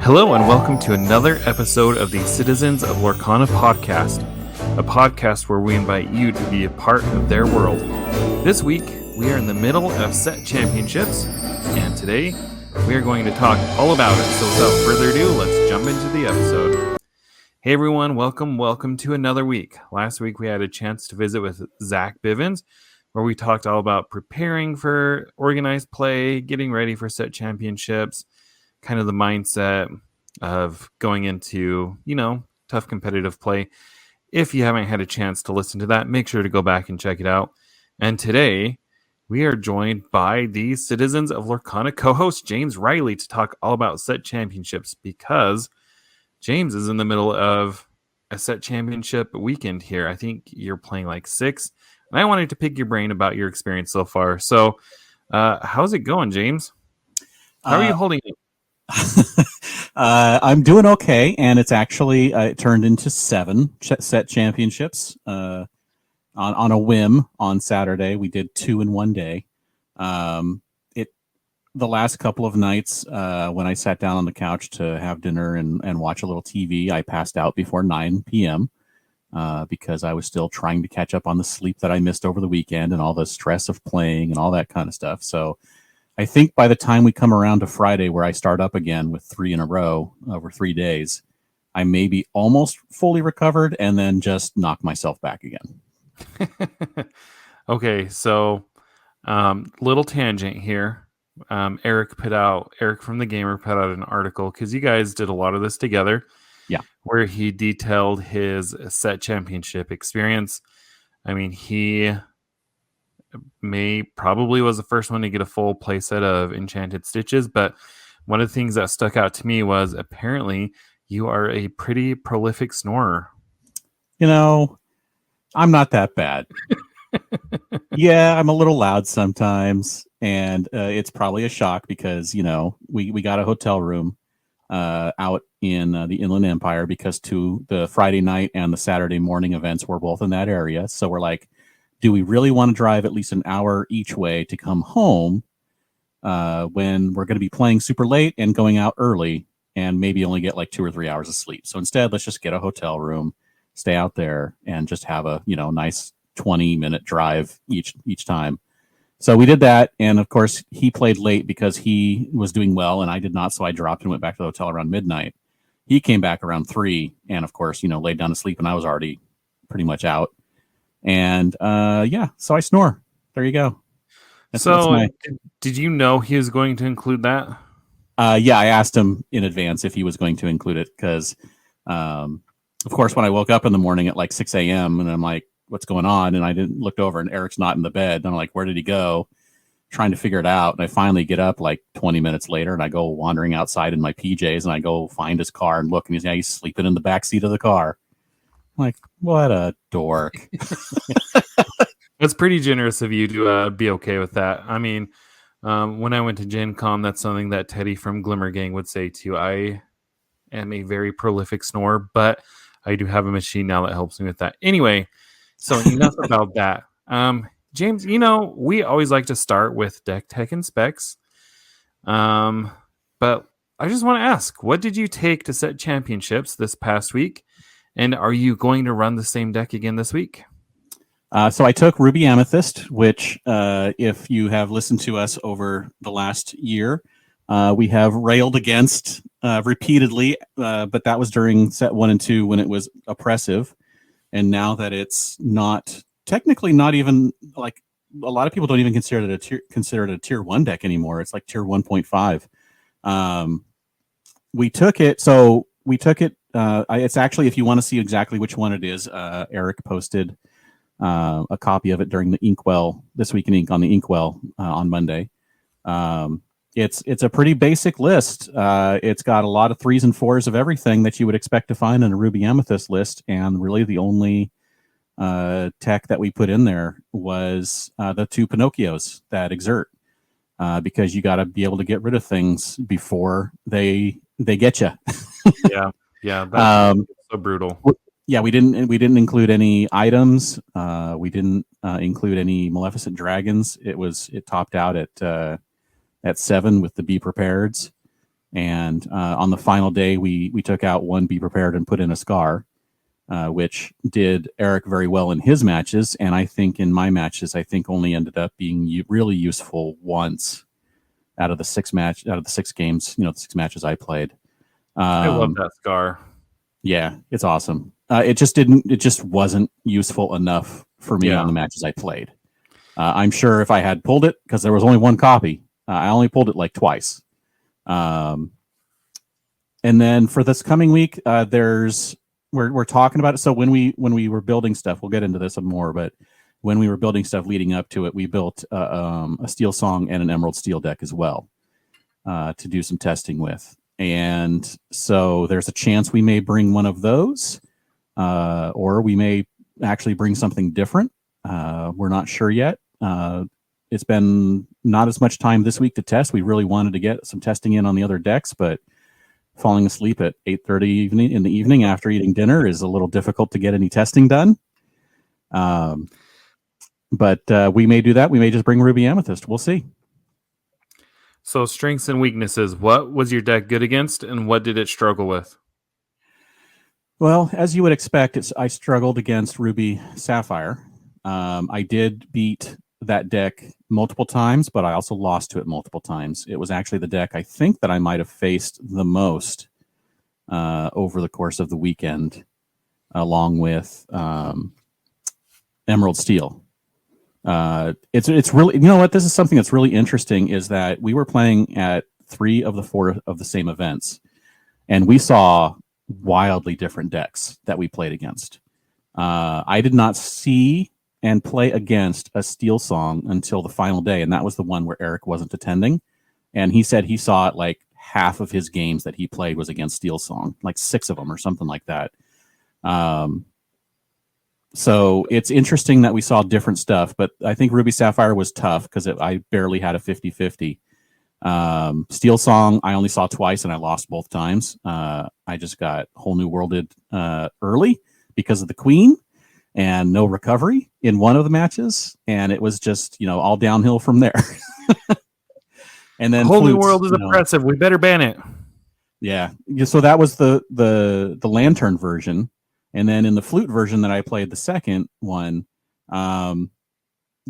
Hello and welcome to another episode of the Citizens of Lorcana podcast, a podcast where we invite you to be a part of their world. This week, we are in the middle of set championships, and today, we are going to talk all about it. So without further ado, let's jump into the episode. Hey everyone, welcome to another week. Last week, we had a chance to visit with Zach Bivens, where we talked all about preparing for organized play, getting ready for set championships, kind of the mindset of going into, tough competitive play. If you haven't had a chance to listen to that, make sure to go back and check it out. And today, we are joined by the Citizens of Lorcana co-host, James Riley, to talk all about set championships, because James is in the middle of a set championship weekend here. I think you're playing like 6, and I wanted to pick your brain about your experience so far. So, how's it going, James? How are you holding it? I'm doing okay, and it's actually it turned into 7 set championships on a whim on Saturday. We did 2 in one day. The last couple of nights when I sat down on the couch to have dinner and watch a little TV, I passed out before 9 p.m. Because I was still trying to catch up on the sleep that I missed over the weekend and all the stress of playing and all that kind of stuff. So I think by the time we come around to Friday, where I start up again with 3 in a row over 3 days, I may be almost fully recovered and then just knock myself back again. Okay, so little tangent here. Eric from the Gamer put out an article, because you guys did a lot of this together. Yeah, where he detailed his set championship experience. I mean, he probably was the first one to get a full playset of Enchanted Stitches, but one of the things that stuck out to me was apparently you are a pretty prolific snorer. I'm not that bad. Yeah, I'm a little loud sometimes, and it's probably a shock because, we got a hotel room out in the Inland Empire, because the Friday night and the Saturday morning events were both in that area. So we're like, do we really want to drive at least an hour each way to come home when we're going to be playing super late and going out early and maybe only get like 2 or 3 hours of sleep? So instead, let's just get a hotel room, stay out there, and just have a nice 20-minute drive each time. So we did that, and of course he played late because he was doing well and I did not. So I dropped and went back to the hotel around midnight. He came back around 3, and of course laid down to sleep, and I was already pretty much out. And so I snore. There you go. Did you know he was going to include that? Yeah, I asked him in advance if he was going to include it, because, of course, when I woke up in the morning at like 6 a.m. and I'm like, what's going on? And I didn't look over, and Eric's not in the bed. And I'm like, where did he go? Trying to figure it out. And I finally get up like 20 minutes later, and I go wandering outside in my PJs, and I go find his car and look, and he's sleeping in the back seat of the car. I'm like, what a dork. It's pretty generous of you to be okay with that. I mean, when I went to Gen Con, that's something that Teddy from Glimmer Gang would say too. I am a very prolific snorer, but I do have a machine now that helps me with that. Anyway, so enough about that. James, we always like to start with deck tech and specs. But I just want to ask, what did you take to set championships this past week? And are you going to run the same deck again this week? So I took Ruby Amethyst, which, if you have listened to us over the last year, we have railed against repeatedly, but that was during set 1 and 2 when it was oppressive. And now that it's technically not even, like, a lot of people don't even consider it a tier 1 deck anymore. It's like tier 1.5. We took it. It's actually, if you want to see exactly which one it is, Eric posted a copy of it during the Inkwell, This Week in Ink on the Inkwell on Monday. It's a pretty basic list. It's got a lot of 3s and 4s of everything that you would expect to find in a Ruby Amethyst list, and really the only tech that we put in there was the 2 Pinocchios that exert, because you got to be able to get rid of things before they get you. Yeah, that's so brutal. Yeah, we didn't include any items. We didn't include any Maleficent Dragons. It topped out at 7 with the Be Prepareds. And on the final day, we took out one Be Prepared and put in a Scar, which did Eric very well in his matches. And I think in my matches, I think only ended up being really useful once out of the six games, the 6 matches I played. I love that Scar. Yeah, it's awesome. It just wasn't useful enough for me on the matches I played. I'm sure if I had pulled it, because there was only one copy, I only pulled it like twice. And then for this coming week, we're talking about it. So when we were building stuff, we'll get into this more, but when we were building stuff leading up to it, we built a Steel Song and an Emerald Steel deck as well to do some testing with. And so there's a chance we may bring one of those, or we may actually bring something different. We're not sure yet. It's been not as much time this week to test. We really wanted to get some testing in on the other decks, but falling asleep at 8:30 in the evening after eating dinner is a little difficult to get any testing done. But we may do that. We may just bring Ruby Amethyst. We'll see. So strengths and weaknesses. What was your deck good against, and what did it struggle with? Well, as you would expect, I struggled against Ruby Sapphire. I did beat that deck multiple times, but I also lost to it multiple times. It was actually the deck I think that I might have faced the most over the course of the weekend, along with Emerald Steel. It's really, you know what, this is something that's really interesting, is that we were playing at 3 of the 4 of the same events, and we saw wildly different decks that we played against. I did not see and play against a Steel Song until the final day, and that was the one where Eric wasn't attending, and he said he saw it like half of his games that he played was against Steel Song, like 6 of them or something like that. So it's interesting that we saw different stuff, but I think Ruby Sapphire was tough because I barely had a 50-50. Steel Song, I only saw twice and I lost both times. I just got Whole New Worlded early because of the Queen and no recovery in one of the matches. And it was just, all downhill from there. And then Whole New World is oppressive. We better ban it. Yeah. So that was the Lantern version. And then in the Flute version that I played, the second one, the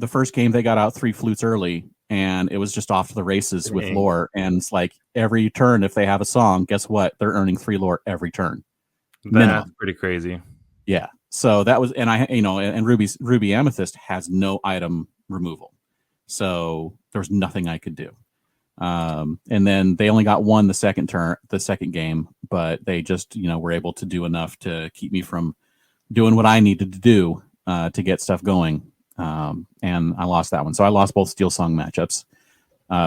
first game they got out 3 flutes early, and it was just off to the races with lore. And it's like every turn, if they have a song, guess what? They're earning 3 lore every turn. That's pretty crazy. Yeah. So that was, and and Ruby Amethyst has no item removal, so there was nothing I could do. And then they only got 1 the second game, but they just, were able to do enough to keep me from doing what I needed to do to get stuff going. And I lost that one. So I lost both Steel Song matchups,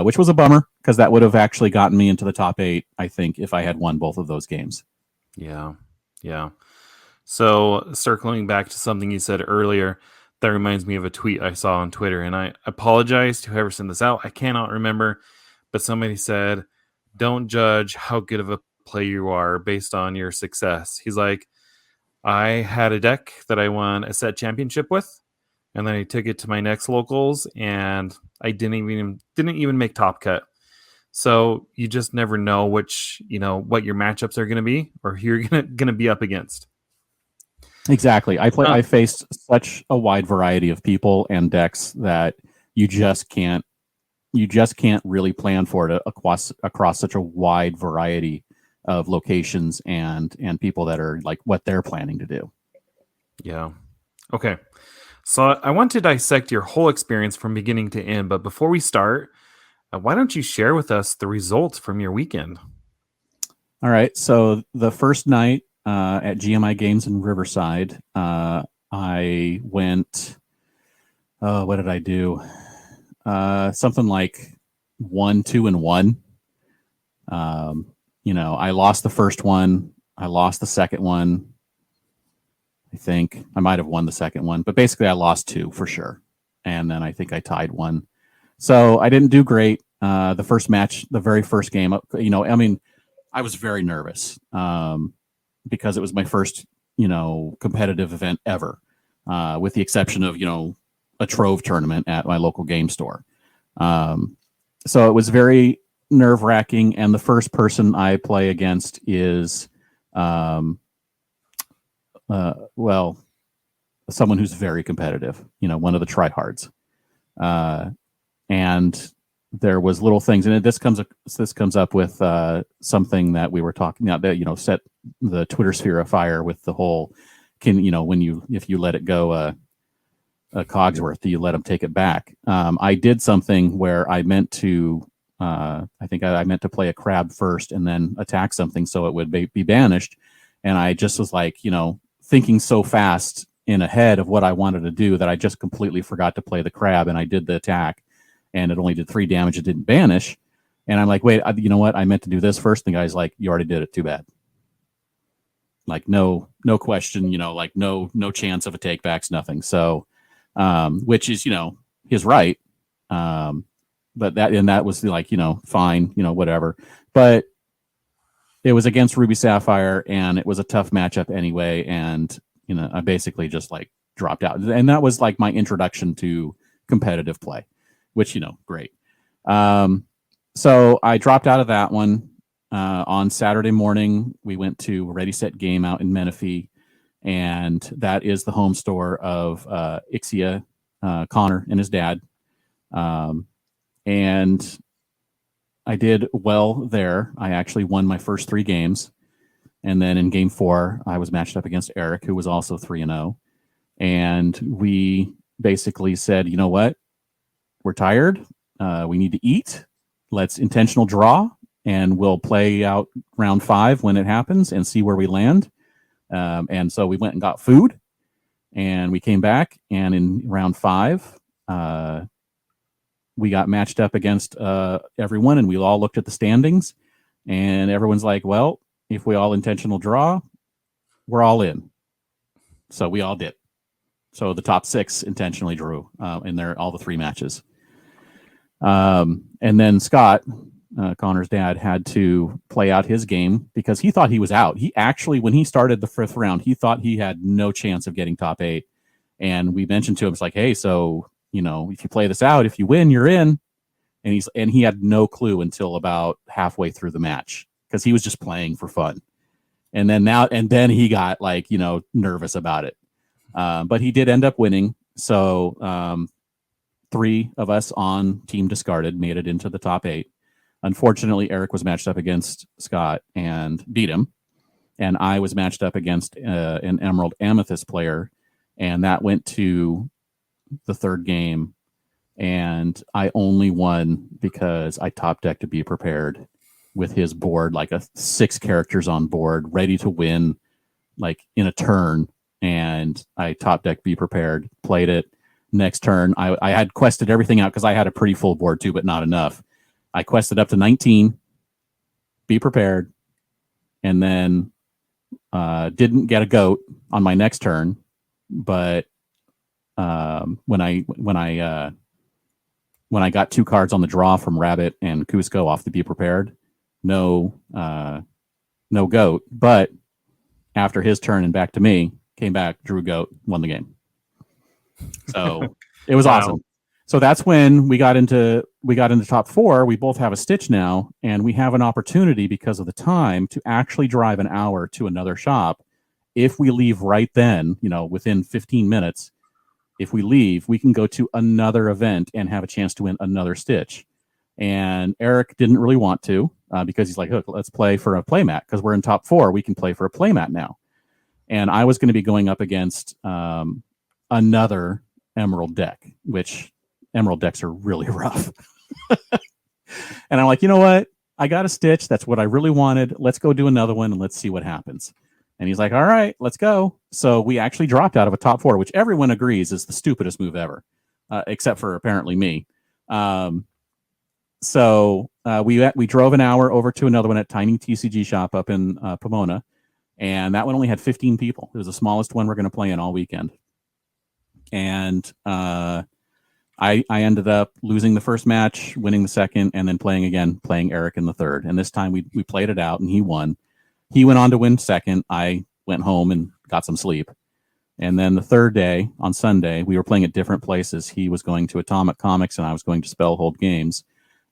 which was a bummer because that would have actually gotten me into the top 8, I think, if I had won both of those games. Yeah. Yeah. So circling back to something you said earlier, that reminds me of a tweet I saw on Twitter, and I apologize to whoever sent this out. I cannot remember. But somebody said, don't judge how good of a player you are based on your success. He's like, I had a deck that I won a set championship with, and then I took it to my next locals, and I didn't even make top cut. So you just never know what your matchups are going to be or who you're going to be up against. Exactly. I faced such a wide variety of people and decks that you just can't really plan for it across such a wide variety of locations and people that are like what they're planning to do. Yeah. Okay. So I want to dissect your whole experience from beginning to end. But before we start, why don't you share with us the results from your weekend? All right. So the first night at GMI Games in Riverside, I went, what did I do? Something like 1, 2, and 1. I lost the first one. I lost the second one. I think I might have won the second one, but basically I lost 2 for sure. And then I think I tied 1. So I didn't do great. The first match, the very first game, I was very nervous because it was my first, competitive event ever, with the exception of, a Trove tournament at my local game store. So it was very nerve-wracking. And the first person I play against is, well, someone who's very competitive, one of the tryhards. And there was little things, and this comes up with something that we were talking about that set the Twitter sphere afire with the whole if you let it go a Cogsworth, do you let them take it back? I did something where I meant to I think I meant to play a crab first and then attack something so it would be banished, and I just was like thinking so fast in ahead of what I wanted to do that I just completely forgot to play the crab, and I did the attack. And it only did 3 damage. It didn't banish. And I'm like, wait, you know what? I meant to do this first. And the guy's like, you already did it. Too bad. Like, no question, like no chance of a takebacks, nothing. So, which is, his right. But that was like, fine, whatever. But it was against Ruby Sapphire, and it was a tough matchup anyway. And, I basically just like dropped out. And that was like my introduction to competitive play. Which, great. So I dropped out of that one. On Saturday morning, we went to Ready Set Game out in Menifee, and that is the home store of Ixia, Connor, and his dad. And I did well there. I actually won my first 3 games. And then in game 4, I was matched up against Eric, who was also 3-0. And we basically said, you know what? We're tired. We need to eat. Let's intentional draw, and we'll play out round 5 when it happens and see where we land. And so we went and got food, and we came back. And in round 5, we got matched up against everyone, and we all looked at the standings, and everyone's like, well, if we all intentional draw, we're all in. So we all did. So the top 6 intentionally drew in all the 3 matches. And then Scott, Connor's dad, had to play out his game because he thought he was out. He actually, when he started the 5th round, he thought he had no chance of getting top 8. And we mentioned to him, it's like, hey, so, if you play this out, if you win, you're in. And he had no clue until about halfway through the match because he was just playing for fun. And then he got like, nervous about it. But he did end up winning. So, 3 of us on Team Discarded made it into the top 8. Unfortunately, Eric was matched up against Scott and beat him. And I was matched up against an Emerald Amethyst player. And that went to the 3rd game. And I only won because I top decked to Be Prepared with his board, like 6 characters on board, ready to win, like in a turn. And I top decked Be Prepared, played it. Next turn, I had quested everything out because I had a pretty full board too, but not enough. I quested up to 19, Be Prepared, and then didn't get a goat on my next turn. But when I got 2 cards on the draw from Rabbit and Cusco off the Be Prepared, no goat. But after his turn and back to me, came back, drew goat, won the game. So it was awesome. So that's when we got into top 4. We both have a stitch now, and we have an opportunity because of the time to actually drive an hour to another shop. If we leave right then, within 15 minutes, if we leave, we can go to another event and have a chance to win another stitch. And Eric didn't really want to because he's like, look, let's play for a playmat because we're in top 4. We can play for a playmat now. And I was going to be going up against another Emerald deck, which Emerald decks are really rough. And I'm like, you know what? I got a stitch. That's what I really wanted. Let's go do another one and let's see what happens. And he's like, all right, let's go. So we actually dropped out of a top 4, which everyone agrees is the stupidest move ever, except for apparently me. So we drove an hour over to another one at Tiny TCG Shop up in Pomona. And that one only had 15 people. It was the smallest one we're going to play in all weekend. And I ended up losing the first match, winning the second, and then playing Eric in the third. And this time we played it out, and he won. He went on to win second. I went home and got some sleep. And then the third day, on Sunday, we were playing at different places. He was going to Atomic Comics, and I was going to Spellhold Games.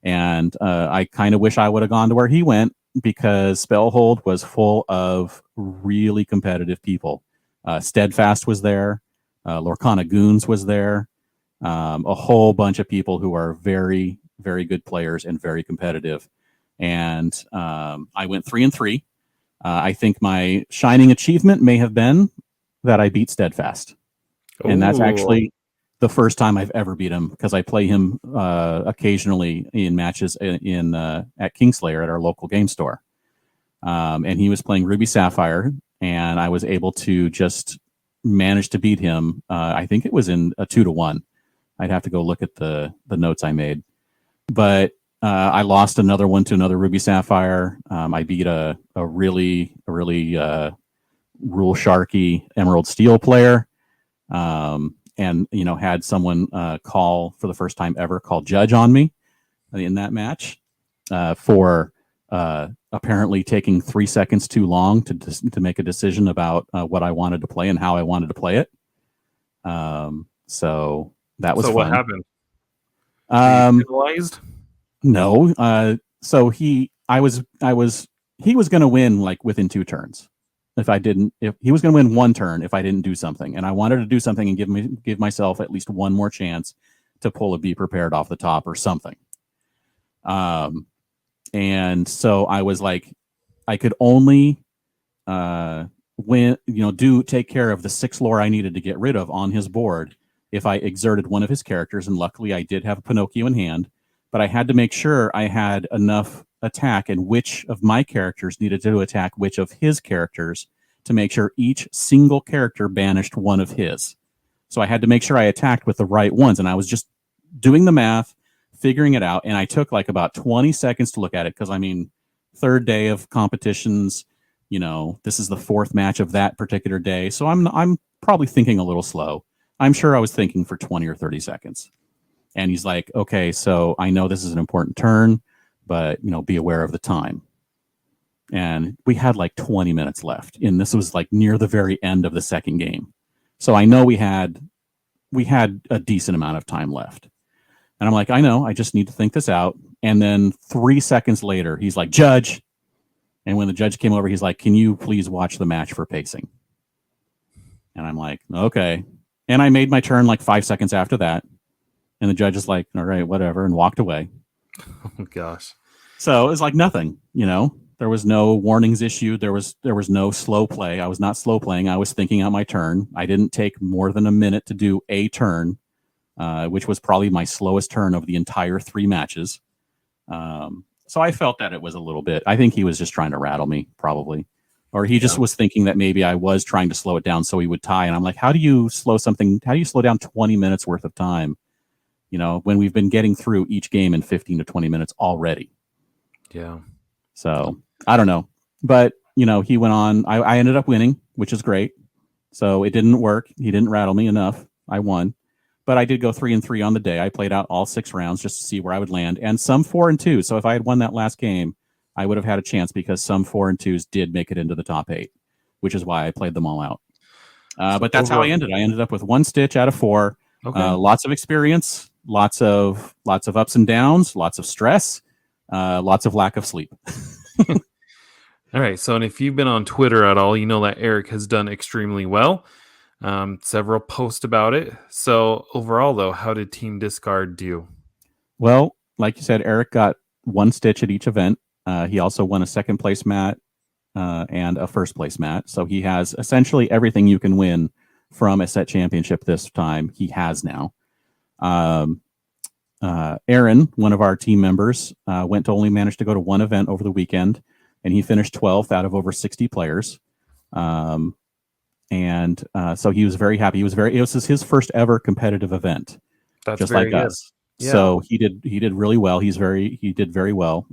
And I kind of wish I would have gone to where he went, because Spellhold was full of really competitive people. Steadfast was there. Lorcana Goons was there. A whole bunch of people who are very, very good players and very competitive. And I went 3-3. I think my shining achievement may have been that I beat Steadfast. Ooh. And that's actually the first time I've ever beat him, because I play him occasionally in matches at Kingslayer at our local game store. And he was playing Ruby Sapphire, and I was able to just manage to beat him. I think it was in a 2-1. I'd have to go look at the notes I made. But I lost another one to another Ruby Sapphire. I beat a really rule sharky Emerald Steel player. And had someone call for the first time ever, call judge on me in that match for apparently taking 3 seconds too long to make a decision about what I wanted to play and how I wanted to play it. So that was so fun. What happened? Penalized? No. So he was going to win like within 2 turns. If he was going to win 1 turn if I didn't do something, and I wanted to do something and give myself at least one more chance to pull a Be Prepared off the top or something. And so I was like, I could only take care of the 6 lore I needed to get rid of on his board if I exerted one of his characters, and luckily I did have a Pinocchio in hand, but I had to make sure I had enough attack and which of my characters needed to attack which of his characters to make sure each single character banished one of his. So I had to make sure I attacked with the right ones, and I was just doing the math, figuring it out, and I took like about 20 seconds to look at it, because I mean, 3rd day of competitions, this is the 4th match of that particular day, so I'm probably thinking a little slow. I'm sure I was thinking for 20 or 30 seconds. And he's like, okay, so I know this is an important turn, but be aware of the time. And we had like 20 minutes left, and this was like near the very end of the 2nd game. So I know we had a decent amount of time left. And I'm like, I know, I just need to think this out. And then 3 seconds later, he's like, judge. And when the judge came over, he's like, can you please watch the match for pacing? And I'm like, okay. And I made my turn like 5 seconds after that. And the judge is like, all right, whatever, and walked away. Oh, gosh. So it was like nothing, There was no warnings issued. There was no slow play. I was not slow playing. I was thinking out my turn. I didn't take more than a minute to do a turn, which was probably my slowest turn of the entire 3 matches. So I felt that it was a little bit. I think he was just trying to rattle me, probably. Or he just was thinking that maybe I was trying to slow it down so he would tie. And I'm like, how do you slow down 20 minutes worth of time, when we've been getting through each game in 15 to 20 minutes already? Yeah. So I don't know. But, he went on. I ended up winning, which is great. So it didn't work. He didn't rattle me enough. I won. But I did go 3-3 on the day. I played out all 6 rounds just to see where I would land, and some 4-2. So if I had won that last game, I would have had a chance, because some 4-2s did make it into the top 8, which is why I played them all out. But that's how I ended. I ended up with 1 stitch out of 4. Okay. Lots of experience, lots of ups and downs, lots of stress, lots of lack of sleep. All right. So, and if you've been on Twitter at all, you know that Eric has done extremely well. Several posts about it. So overall, though, how did Team Discard do? Well, like you said, Eric got 1 stitch at each event. He also won a 2nd place mat and a 1st place mat. So he has essentially everything you can win from a set championship this time. He has now. Aaron, one of our team members, only managed to go to 1 event over the weekend, and he finished 12th out of over 60 players. And so he was very happy. It was his first ever competitive event. That's just very like good. us. Yeah. So he did really well. He did very well.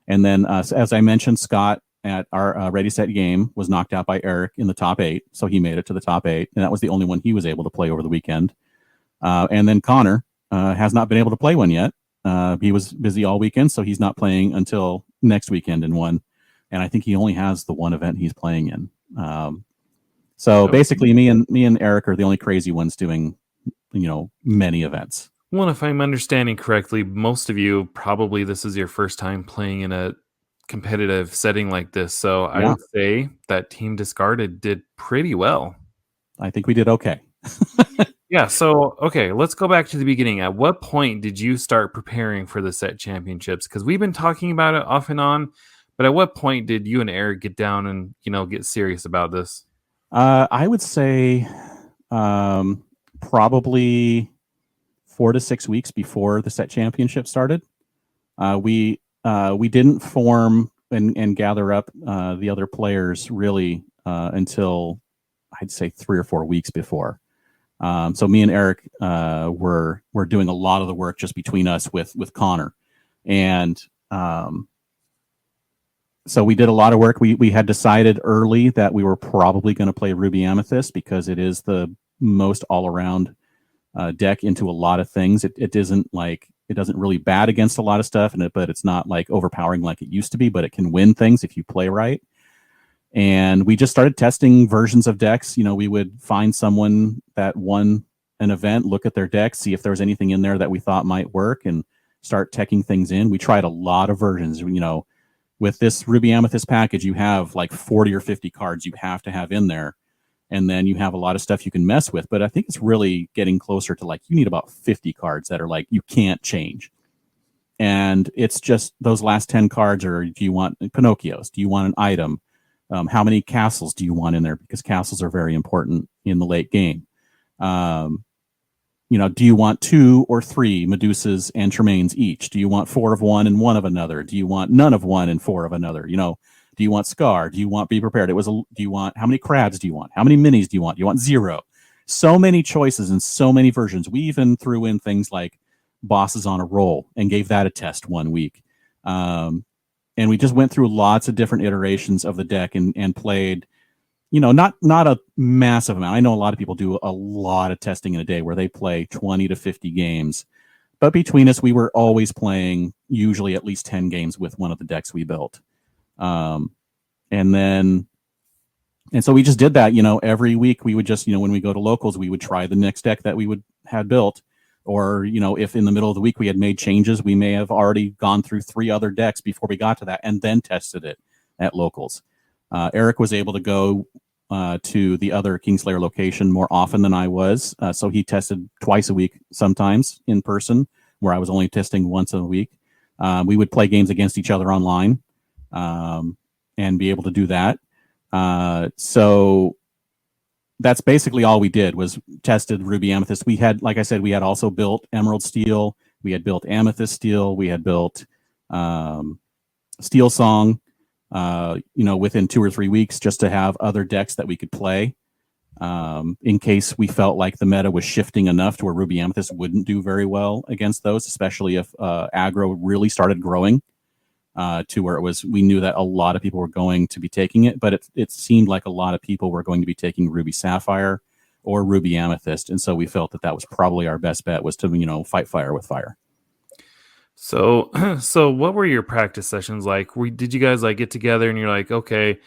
And then as I mentioned, Scott at our Ready Set game was knocked out by Eric in the top 8. So he made it to the top 8, and that was the only one he was able to play over the weekend. And then Connor has not been able to play one yet. He was busy all weekend, so he's not playing until next weekend in one. And I think he only has the 1 event he's playing in. So basically, me and Eric are the only crazy ones doing, many events. Well, if I'm understanding correctly, most of you probably this is your first time playing in a competitive setting like this. So I Yeah, would say that Team Discarded did pretty well. I think we did okay. Yeah, so okay, let's go back to the beginning. At what point did you start preparing for the set championships? Because we've been talking about it off and on, but at what point did you and Eric get down and get serious about this? I would say probably 4 to 6 weeks before the set championship started. We didn't form and gather up the other players really until I'd say 3 or 4 weeks before. So me and Eric were doing a lot of the work just between us with Connor, and so we did a lot of work. We had decided early that we were probably going to play Ruby Amethyst because it is the most all around deck into a lot of things. It isn't like it doesn't really bat against a lot of stuff, but it's not like overpowering like it used to be. But it can win things if you play right. And we just started testing versions of decks. We would find someone that won an event, look at their deck, see if there was anything in there that we thought might work, and start teching things in. We tried a lot of versions. With this Ruby Amethyst package, you have like 40 or 50 cards you have to have in there. And then you have a lot of stuff you can mess with. But I think it's really getting closer to like you need about 50 cards that are like you can't change. And it's just those last 10 cards are, do you want Pinocchios? Do you want an item? How many castles do you want in there? Because castles are very important in the late game. Do you want 2 or 3 Medusas and Tremaines each? Do you want 4 of one and 1 of another? Do you want none of one and 4 of another? Do you want Scar? Do you want Be Prepared? Do you want, how many crabs do you want? How many minis do you want? Do you want 0? So many choices and so many versions. We even threw in things like bosses on a roll and gave that a test one week. And we just went through lots of different iterations of the deck and played, not a massive amount. I know a lot of people do a lot of testing in a day where they play 20 to 50 games. But between us, we were always playing usually at least 10 games with one of the decks we built. And so we just did that, every week we would just, when we go to locals, we would try the next deck that we had built. Or, if in the middle of the week we had made changes, we may have already gone through 3 other decks before we got to that and then tested it at locals. Eric was able to go to the other Kingslayer location more often than I was. So he tested twice a week, sometimes in person, where I was only testing once a week. We would play games against each other online and be able to do that. So that's basically all we did was tested Ruby Amethyst. We had, like I said, we had also built Emerald Steel. We had built Amethyst Steel. We had built Steel Song, within 2 or 3 weeks just to have other decks that we could play in case we felt like the meta was shifting enough to where Ruby Amethyst wouldn't do very well against those, especially if aggro really started growing. To where we knew that a lot of people were going to be taking it, but it seemed like a lot of people were going to be taking Ruby Sapphire or Ruby Amethyst, and so we felt that was probably our best bet was to fight fire with fire. So what were your practice sessions like? Did you guys get together and you're like, okay,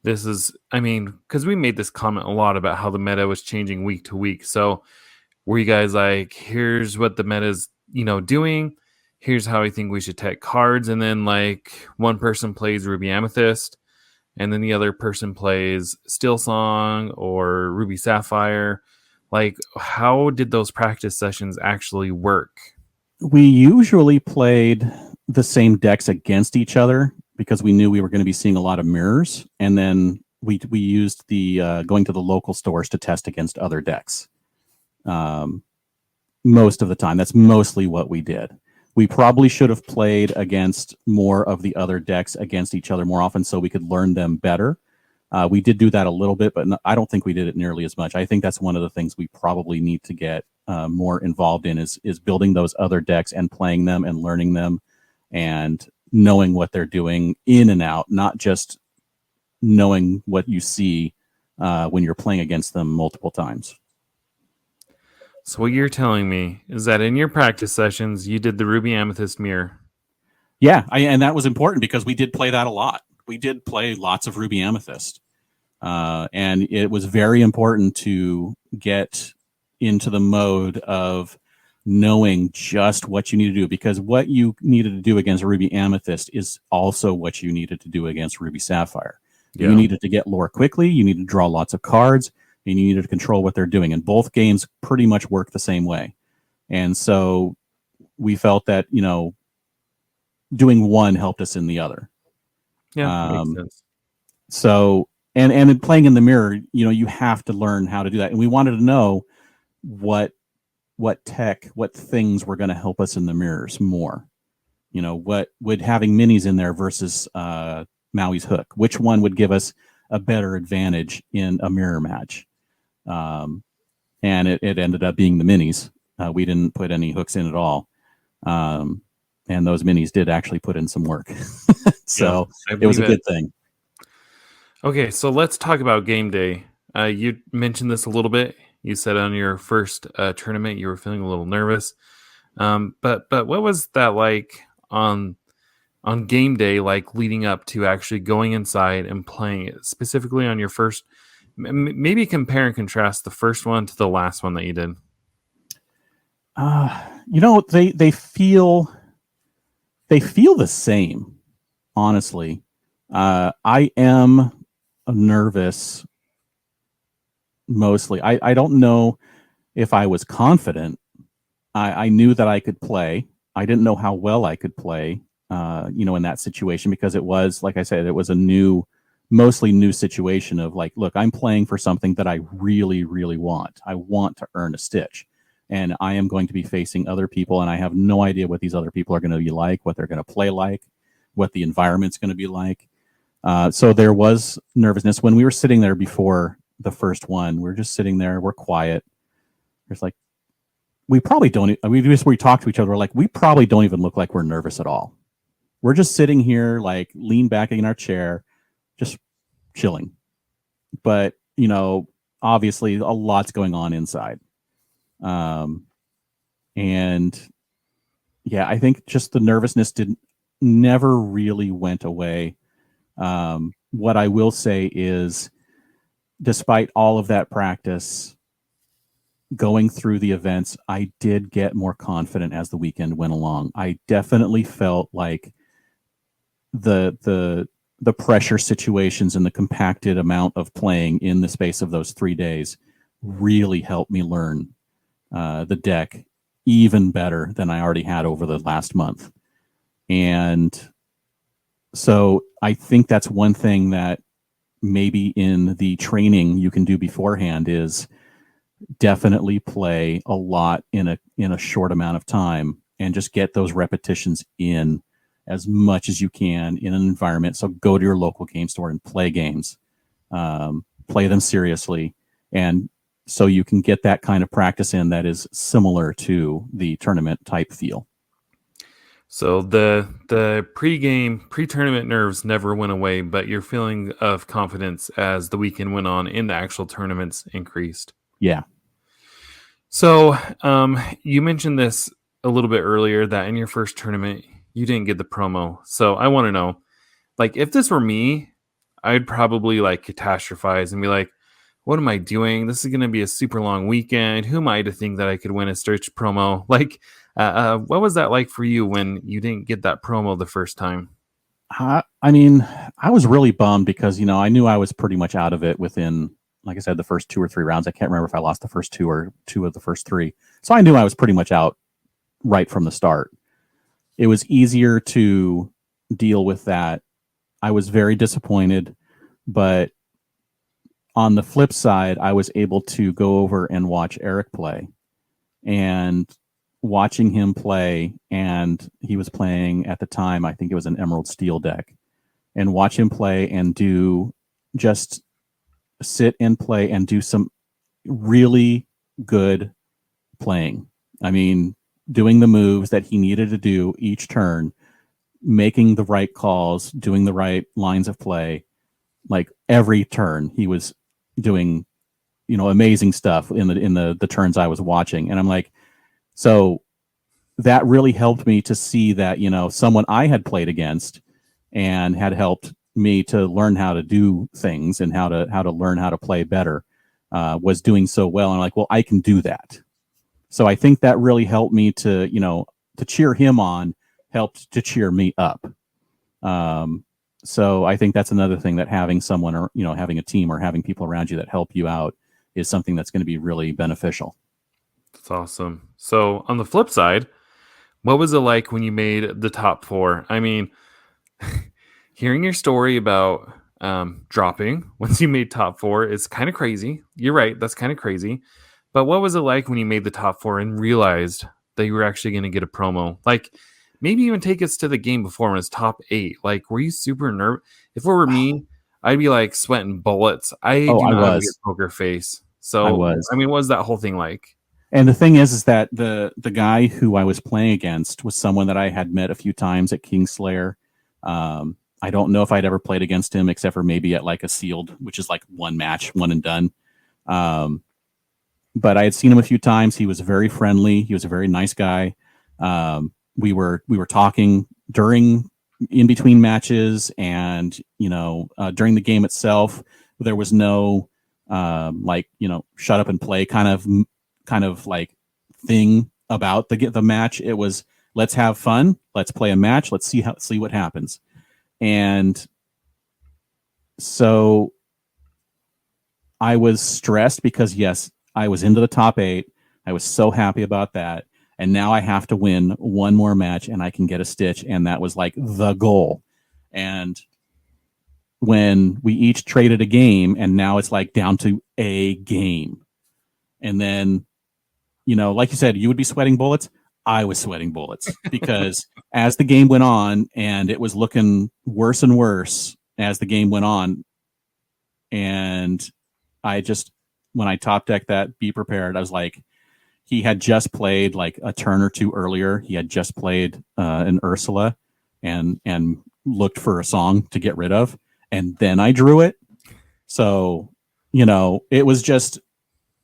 this is, because we made this comment a lot about how the meta was changing week to week. So were you guys like, here's what the meta's doing? Here's how I think we should tech cards, and then one person plays Ruby Amethyst, and then the other person plays Steel Song or Ruby Sapphire. How did those practice sessions actually work? We usually played the same decks against each other because we knew we were going to be seeing a lot of mirrors, and then we used the going to the local stores to test against other decks. Most of the time, that's mostly what we did. We probably should have played against more of the other decks against each other more often so we could learn them better. We did do that a little bit, but I don't think we did it nearly as much. I think that's one of the things we probably need to get more involved in is building those other decks and playing them and learning them and knowing what they're doing in and out, not just knowing what you see when you're playing against them multiple times. So what you're telling me is that in your practice sessions, you did the Ruby Amethyst mirror. Yeah, and that was important because we did play that a lot. We did play lots of Ruby Amethyst. And it was very important to get into the mode of knowing just what you need to do, because what you needed to do against Ruby Amethyst is also what you needed to do against Ruby Sapphire. Yeah. You needed to get lore quickly, you needed to draw lots of cards, and you needed to control what they're doing. And both games pretty much work the same way. And so we felt that, doing one helped us in the other. Yeah, makes sense. So, and in playing in the mirror, you have to learn how to do that. And we wanted to know what things were going to help us in the mirrors more. What would having minis in there versus Maui's hook, which one would give us a better advantage in a mirror match? And it ended up being the minis. We didn't put any hooks in at all. And those minis did actually put in some work. So it was a good thing. Okay, so let's talk about game day. You mentioned this a little bit. You said on your first tournament you were feeling a little nervous. But what was that like on game day, like leading up to actually going inside and playing it, specifically on your first? Maybe compare and contrast the first one to the last one that you did. They feel the same, honestly. I am nervous mostly. I don't know if I was confident. I knew that I could play. I didn't know how well I could play, in that situation, because it was, like I said, it was a mostly new situation of like, look, I'm playing for something that I really, really want. I want to earn a stitch, and I am going to be facing other people, and I have no idea what these other people are going to be like, what they're going to play like, what the environment's going to be like. So there was nervousness when we were sitting there before the first one. We're just sitting there, we're quiet. It's like, we probably don't, we talk to each other, like, we probably don't even look like we're nervous at all. We're just sitting here, like, lean back in our chair, just chilling. But, obviously a lot's going on inside. And yeah, I think just the nervousness never really went away. What I will say is, despite all of that practice, going through the events, I did get more confident as the weekend went along. I definitely felt like the pressure situations and the compacted amount of playing in the space of those 3 days really helped me learn the deck even better than I already had over the last month. And so I think that's one thing that maybe in the training you can do beforehand is definitely play a lot in a short amount of time and just get those repetitions in as much as you can in an environment. So go to your local game store and play games, play them seriously. And so you can get that kind of practice in that is similar to the tournament type feel. So the pre-tournament nerves never went away, but your feeling of confidence as the weekend went on in the actual tournaments increased. Yeah. So you mentioned this a little bit earlier, that in your first tournament, you didn't get the promo. So I want to know, like, if this were me, I'd probably like catastrophize and be like, what am I doing? This is going to be a super long weekend. Who am I to think that I could win a Stitch promo? Like, what was that like for you when you didn't get that promo the first time? I mean, I was really bummed because, I knew I was pretty much out of it within, like I said, the first 2 or 3 rounds. I can't remember if I lost the first 2 or 2 of the first 3. So I knew I was pretty much out right from the start. It was easier to deal with that. I was very disappointed, but on the flip side, I was able to go over and watch Eric play, and watching him play, and he was playing at the time, I think it was an Emerald Steel deck, and watch him play and just sit and play and do some really good playing. I mean, doing the moves that he needed to do each turn, making the right calls, doing the right lines of play. Like every turn he was doing, amazing stuff in the turns I was watching. And I'm like, so that really helped me to see that, someone I had played against and had helped me to learn how to do things and how to learn how to play better, was doing so well. And I'm like, well, I can do that. So I think that really helped me to, to cheer him on, helped to cheer me up. So I think that's another thing, that having someone, or, having a team or having people around you that help you out is something that's going to be really beneficial. That's awesome. So on the flip side, what was it like when you made the top 4? I mean, hearing your story about dropping once you made top 4 is kind of crazy. You're right. That's kind of crazy. But what was it like when you made the top 4 and realized that you were actually going to get a promo? Like, maybe even take us to the game before when it's top 8. Like, were you super nervous? If it were me, I'd be like sweating bullets. I do not have a good poker face. So, I mean, what was that whole thing like? And the thing is that the guy who I was playing against was someone that I had met a few times at Kingslayer. I don't know if I'd ever played against him except for maybe at like a sealed, which is like one match, one and done. But I had seen him a few times. He was very friendly. He was a very nice guy. We were talking in between matches, and during the game itself, there was no shut up and play kind of like thing about the match. It was, let's have fun, let's play a match, let's see what happens. And so I was stressed because, yes, I was into the top 8. I was so happy about that. And now I have to win one more match and I can get a stitch. And that was like the goal. And when we each traded a game, and now it's like down to a game. And then, like you said, you would be sweating bullets. I was sweating bullets because as the game went on, and it was looking worse and worse as the game went on. And when I top decked that Be Prepared, I was like, he had just played like a turn or two earlier. He had just played an Ursula and looked for a song to get rid of. And then I drew it. So, it was just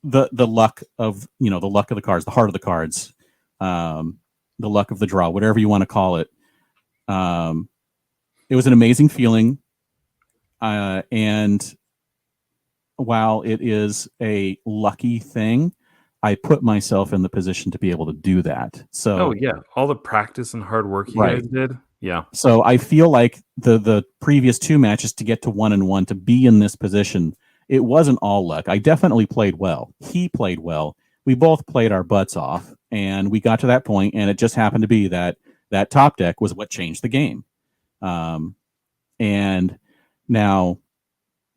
the luck of, the luck of the cards, the heart of the cards, the luck of the draw, whatever you want to call it. It was an amazing feeling. And while it is a lucky thing, I put myself in the position to be able to do that. So, all the practice and hard work you guys did. Yeah. So I feel like the previous 2 matches to get to 1-1, to be in this position, it wasn't all luck. I definitely played well. He played well. We both played our butts off, and we got to that point, and it just happened to be that top deck was what changed the game. And now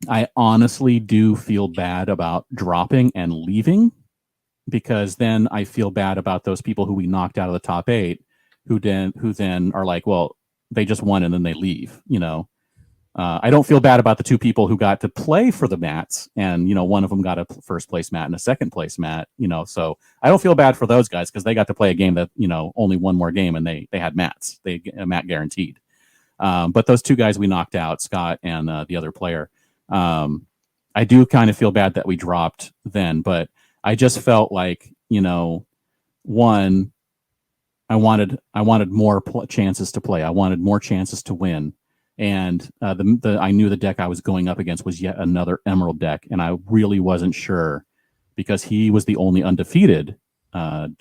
I honestly do feel bad about dropping and leaving, because then I feel bad about those people who we knocked out of the top 8, who then are like, well, they just won and then they leave. I don't feel bad about the 2 people who got to play for the mats, and one of them got a first place mat and a second place mat. So I don't feel bad for those guys because they got to play a game that only one more game, and they had mats. They a mat guaranteed. But those 2 guys we knocked out, Scott and the other player. I do kind of feel bad that we dropped then, but I just felt like, one, I wanted more chances to play. I wanted more chances to win. And I knew the deck I was going up against was yet another Emerald deck, and I really wasn't sure, because he was the only undefeated had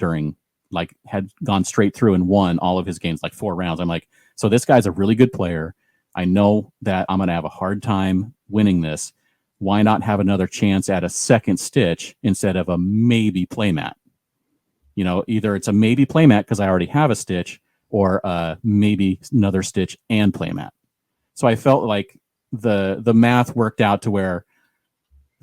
gone straight through and won all of his games, like 4 rounds. I'm like, so this guy's a really good player. I know that I'm going to have a hard time winning this. Why not have another chance at a second stitch instead of a maybe playmat? Either it's a maybe playmat because I already have a stitch, or maybe another stitch and playmat. So I felt like the math worked out to where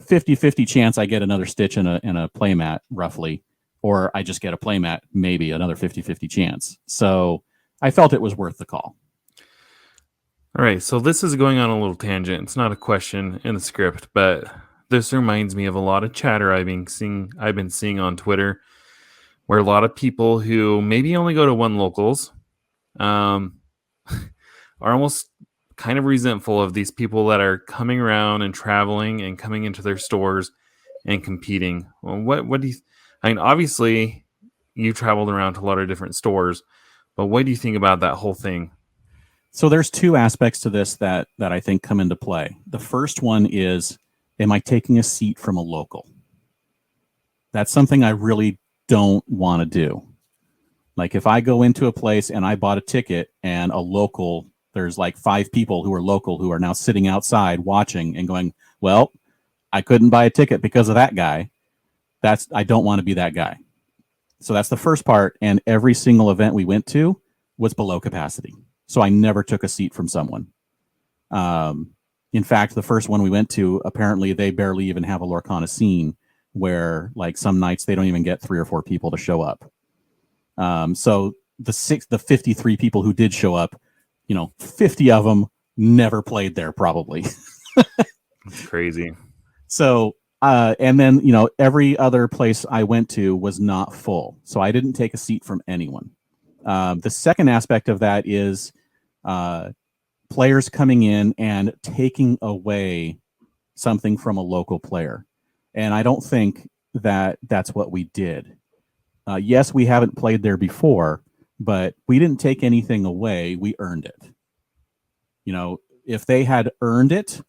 50-50 chance I get another stitch and a playmat, roughly, or I just get a playmat, maybe another 50-50 chance. So I felt it was worth the call. All right, so this is going on a little tangent. It's not a question in the script, but this reminds me of a lot of chatter I've been seeing on Twitter, where a lot of people who maybe only go to one locals are almost kind of resentful of these people that are coming around and traveling and coming into their stores and competing. Well, what do you? I mean, obviously, you traveled around to a lot of different stores, but what do you think about that whole thing? So there's 2 aspects to this that I think come into play. The first one is, am I taking a seat from a local? That's something I really don't want to do. Like if I go into a place and I bought a ticket and a local, there's like 5 people who are local who are now sitting outside watching and going, well, I couldn't buy a ticket because of that guy. I don't want to be that guy. So that's the first part. And every single event we went to was below capacity. So I never took a seat from someone. In fact, the first one we went to, apparently they barely even have a Lorcana scene where like some nights they don't even get 3 or 4 people to show up. So the 53 people who did show up, 50 of them never played there probably. That's crazy. So, and then, every other place I went to was not full. So I didn't take a seat from anyone. The second aspect of that is players coming in and taking away something from a local player. And I don't think that that's what we did. Yes, we haven't played there before, but we didn't take anything away. We earned it. If they had earned it,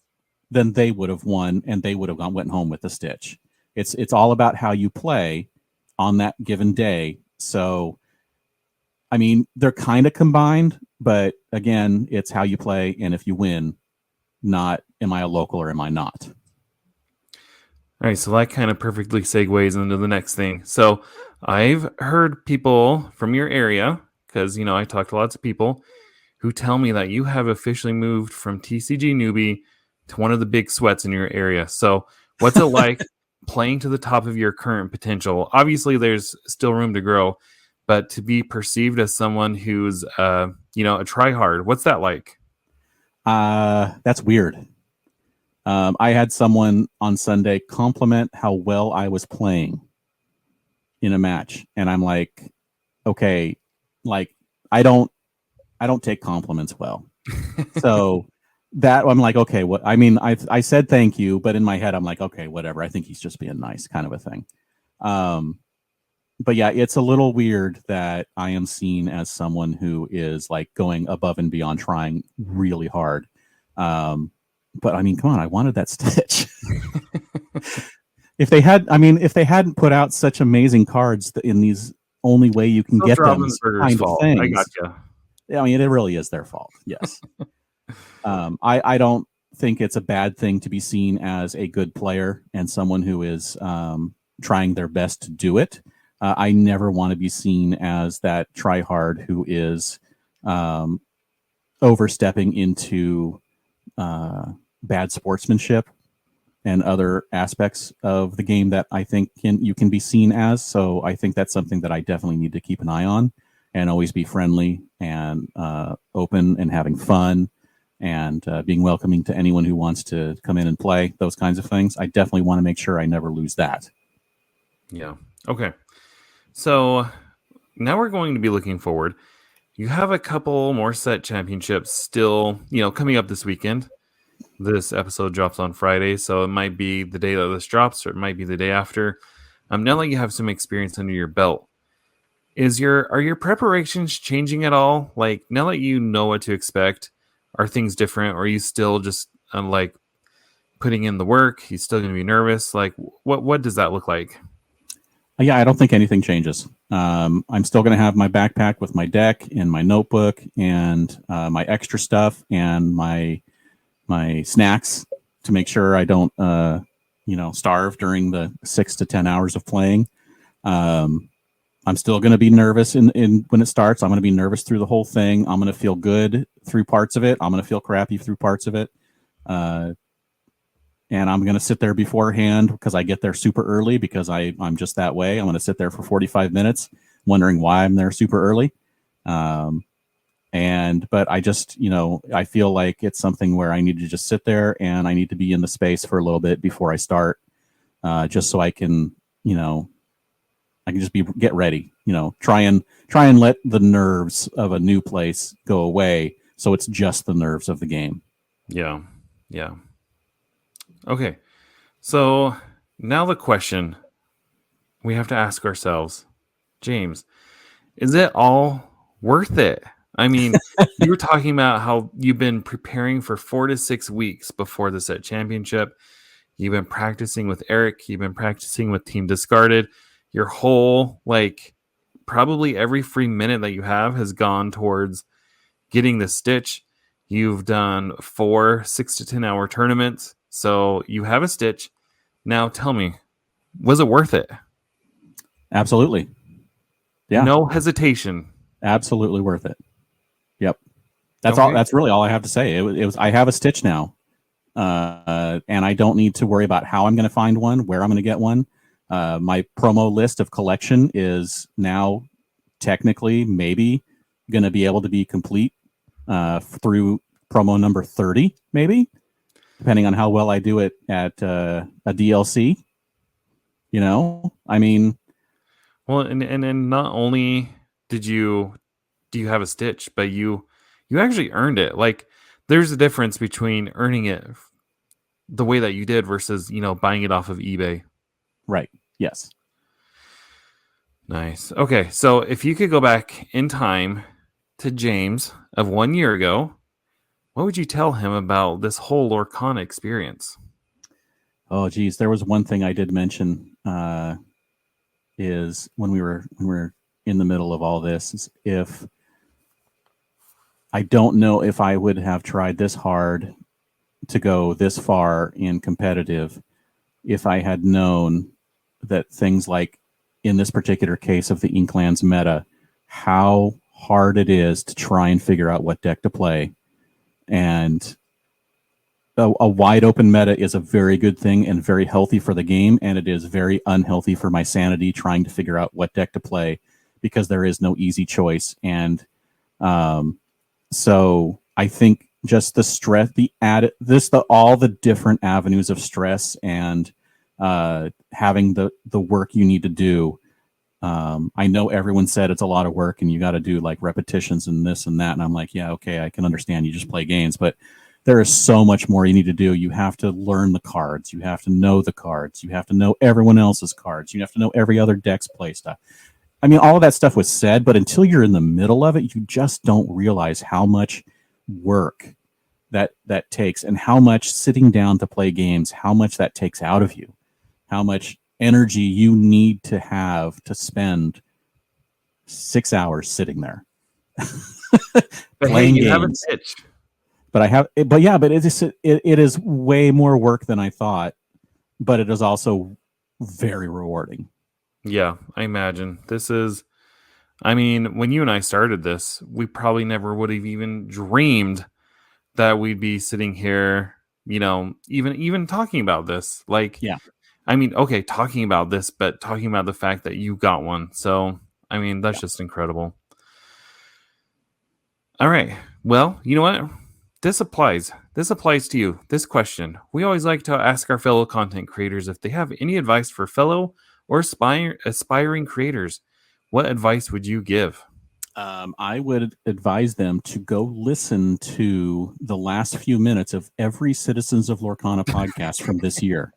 then they would have won and they would have went home with the stitch. It's all about how you play on that given day. So, I mean, they're kind of combined, but again, it's how you play. And if you win, not am I a local or am I not? All right, so that kind of perfectly segues into the next thing. So I've heard people from your area, because, I talk to lots of people, who tell me that you have officially moved from TCG Newbie to one of the big sweats in your area. So what's it like playing to the top of your current potential? Obviously, there's still room to grow, but to be perceived as someone who's, a tryhard, what's that like? That's weird. I had someone on Sunday compliment how well I was playing in a match. And I'm like, okay, like I don't take compliments well. So that I'm like, okay, what I mean, I said thank you, but in my head, I'm like, okay, whatever. I think he's just being nice, kind of a thing. But yeah, it's a little weird that I am seen as someone who is like going above and beyond, trying really hard. But I mean, come on, I wanted that stitch. If they hadn't put out such amazing cards in these only way you can get them kind of things. I gotcha. I mean, it really is their fault. Yes. I don't think it's a bad thing to be seen as a good player and someone who is trying their best to do it. I never want to be seen as that tryhard who is overstepping into bad sportsmanship and other aspects of the game that I think you can be seen as. So I think that's something that I definitely need to keep an eye on and always be friendly and open and having fun and being welcoming to anyone who wants to come in and play, those kinds of things. I definitely want to make sure I never lose that. Yeah. Okay. So now we're going to be looking forward. You have a couple more set championships still, coming up this weekend. This episode drops on Friday, so it might be the day that this drops, or it might be the day after. Now that you have some experience under your belt, are your preparations changing at all? Like now that you know what to expect, are things different? Or are you still just like putting in the work? You still going to be nervous? Like what does that look like? Yeah, I don't think anything changes. I'm still going to have my backpack with my deck and my notebook and my extra stuff and my snacks to make sure I don't, starve during the 6 to 10 hours of playing. I'm still going to be nervous in when it starts. I'm going to be nervous through the whole thing. I'm going to feel good through parts of it. I'm going to feel crappy through parts of it. And I'm going to sit there beforehand because I get there super early because I'm just that way. I'm going to sit there for 45 minutes wondering why I'm there super early. But I just, I feel like it's something where I need to just sit there and I need to be in the space for a little bit before I start, just so I can, I can just get ready, try and let the nerves of a new place go away. So it's just the nerves of the game. Yeah. Yeah. Okay. So now the question we have to ask ourselves, James, is it all worth it? I mean, you were talking about how you've been preparing for 4 to 6 weeks before the set championship. You've been practicing with Eric. You've been practicing with Team Discarded. your whole, like, probably every free minute that you have has gone towards getting the Stitch. You've done 4 6 to 10 hour tournaments, so you have a Stitch. Now tell me, was it worth it? Absolutely. Yeah. No hesitation. Absolutely worth it. Yep. That's Okay. all. That's really all I have to say. It was. I have a Stitch now, and I don't need to worry about how I'm going to find one, where I'm going to get one. My promo list of collection is now technically maybe going to be able to be complete through promo number 30, maybe, depending on how well I do it at a DLC. You know, I mean, Well, and not only do you have a Stitch, but you actually earned it. Like, there's a difference between earning it the way that you did versus, buying it off of eBay. right. Yes. Nice. Okay, so if you could go back in time to James of 1 year ago, what would you tell him about this whole Lorcana experience? Oh, geez. There was one thing I did mention is when we were in the middle of all this, is if I don't know if I would have tried this hard to go this far in competitive if I had known that things like in this particular case of the Inklands meta, how hard it is to try and figure out what deck to play. And a wide open meta is a very good thing and very healthy for the game, and it is very unhealthy for my sanity trying to figure out what deck to play because there is no easy choice. And so I think just the stress, all the different avenues of stress and having the work you need to do. I know everyone said it's a lot of work and you got to do like repetitions and this and that. And I'm like, yeah, okay, I can understand. You just play games, but there is so much more you need to do. You have to learn the cards. You have to know the cards. You have to know everyone else's cards. You have to know every other deck's play stuff. I mean, all of that stuff was said, but until you're in the middle of it, you just don't realize how much work that takes and how much sitting down to play games, how much that takes out of you, how much energy you need to have to spend 6 hours sitting there playing games. Have a Stitch. But it is way more work than I thought, but it is also very rewarding. Yeah, I imagine. When you and I started this, we probably never would have even dreamed that we'd be sitting here, even talking about this. Like, yeah. Okay, talking about this, but talking about the fact that you got one. So, that's just incredible. All right. Well, you know what? This applies to you. This question. We always like to ask our fellow content creators if they have any advice for fellow or aspiring creators. What advice would you give? I would advise them to go listen to the last few minutes of every Citizens of Lorcana podcast from this year,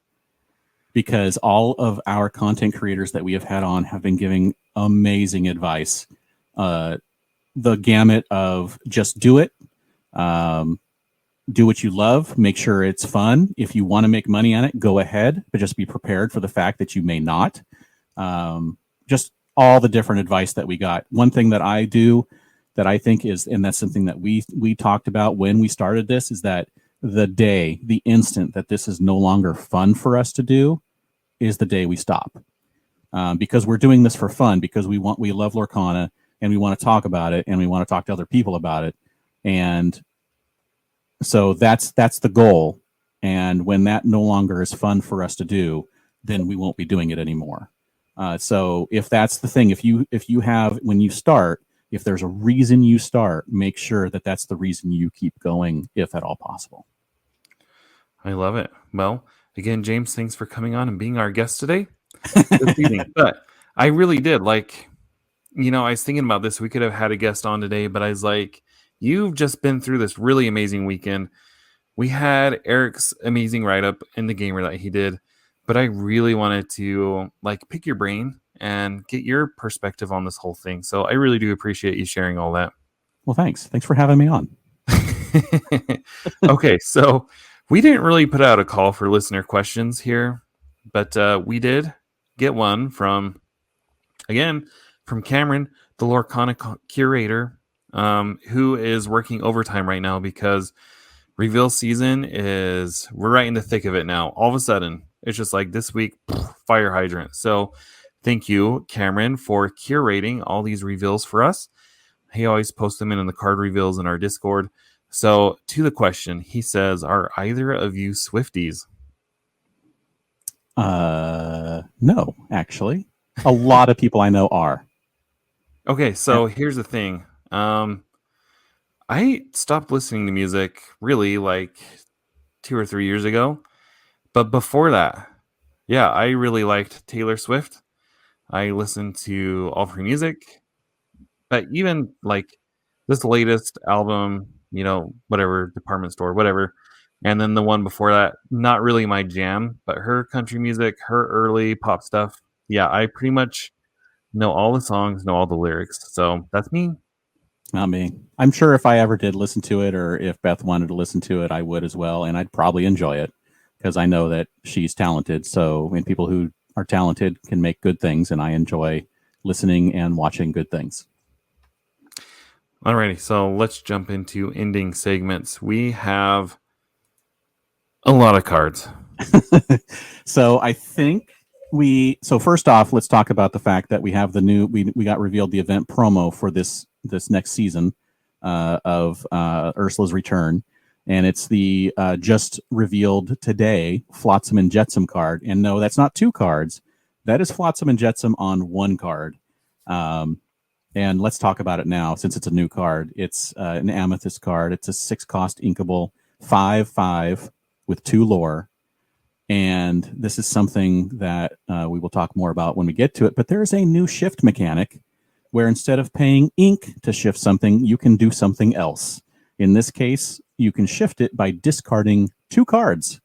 because all of our content creators that we have had on have been giving amazing advice. The gamut of just do it. Do what you love, make sure it's fun. If you want to make money on it, go ahead, but just be prepared for the fact that you may not. Just all the different advice that we got. One thing that I do that I think is, and that's something that we talked about when we started this, is that the instant that this is no longer fun for us to do is the day we stop. Because we're doing this for fun, because we love Lorcana and we want to talk about it and we want to talk to other people about it. And so that's the goal. And when that no longer is fun for us to do, then we won't be doing it anymore. So if that's the thing, if you have, when you start, if there's a reason you start, make sure that that's the reason you keep going, if at all possible. I love it. Well, again, James, thanks for coming on and being our guest today. This evening. But I really did I was thinking about this. We could have had a guest on today, but I was like, you've just been through this really amazing weekend. We had Eric's amazing write-up in the gamer that he did, but I really wanted to pick your brain and get your perspective on this whole thing. So I really do appreciate you sharing all that. Well, thanks. Thanks for having me on. Okay, so we didn't really put out a call for listener questions here, but we did get one from Again, from Cameron, the Lorcana curator, who is working overtime right now because reveal season we're right in the thick of it now. All of a sudden, it's just like this week, fire hydrant. So thank you, Cameron, for curating all these reveals for us. He always posts them in the card reveals in our Discord. So to the question, he says, are either of you Swifties? No, actually. A lot of people I know are. Okay, so here's the thing. I stopped listening to music really like 2 or 3 years ago. But before that, yeah, I really liked Taylor Swift. I listened to all of her music. But even like this latest album, whatever, Department Store, whatever. And then the one before that, not really my jam, but her country music, her early pop stuff. Yeah, I pretty much know all the songs, know all the lyrics. So that's me. Not me. I'm sure if I ever did listen to it, or if Beth wanted to listen to it, I would as well. And I'd probably enjoy it because I know that she's talented. So, and people who are talented can make good things. And I enjoy listening and watching good things. Alrighty, so let's jump into ending segments. We have a lot of cards. So I think so first off, let's talk about the fact that we have we got revealed the event promo for this next season of Ursula's Return. And it's the just revealed today Flotsam and Jetsam card. And no, that's not 2 cards. That is Flotsam and Jetsam on 1 card. And let's talk about it now since it's a new card. It's an Amethyst card. It's a 6-cost inkable, 5/5 with 2 lore. And this is something that we will talk more about when we get to it. But there is a new shift mechanic where instead of paying ink to shift something, you can do something else. In this case, you can shift it by discarding 2 cards.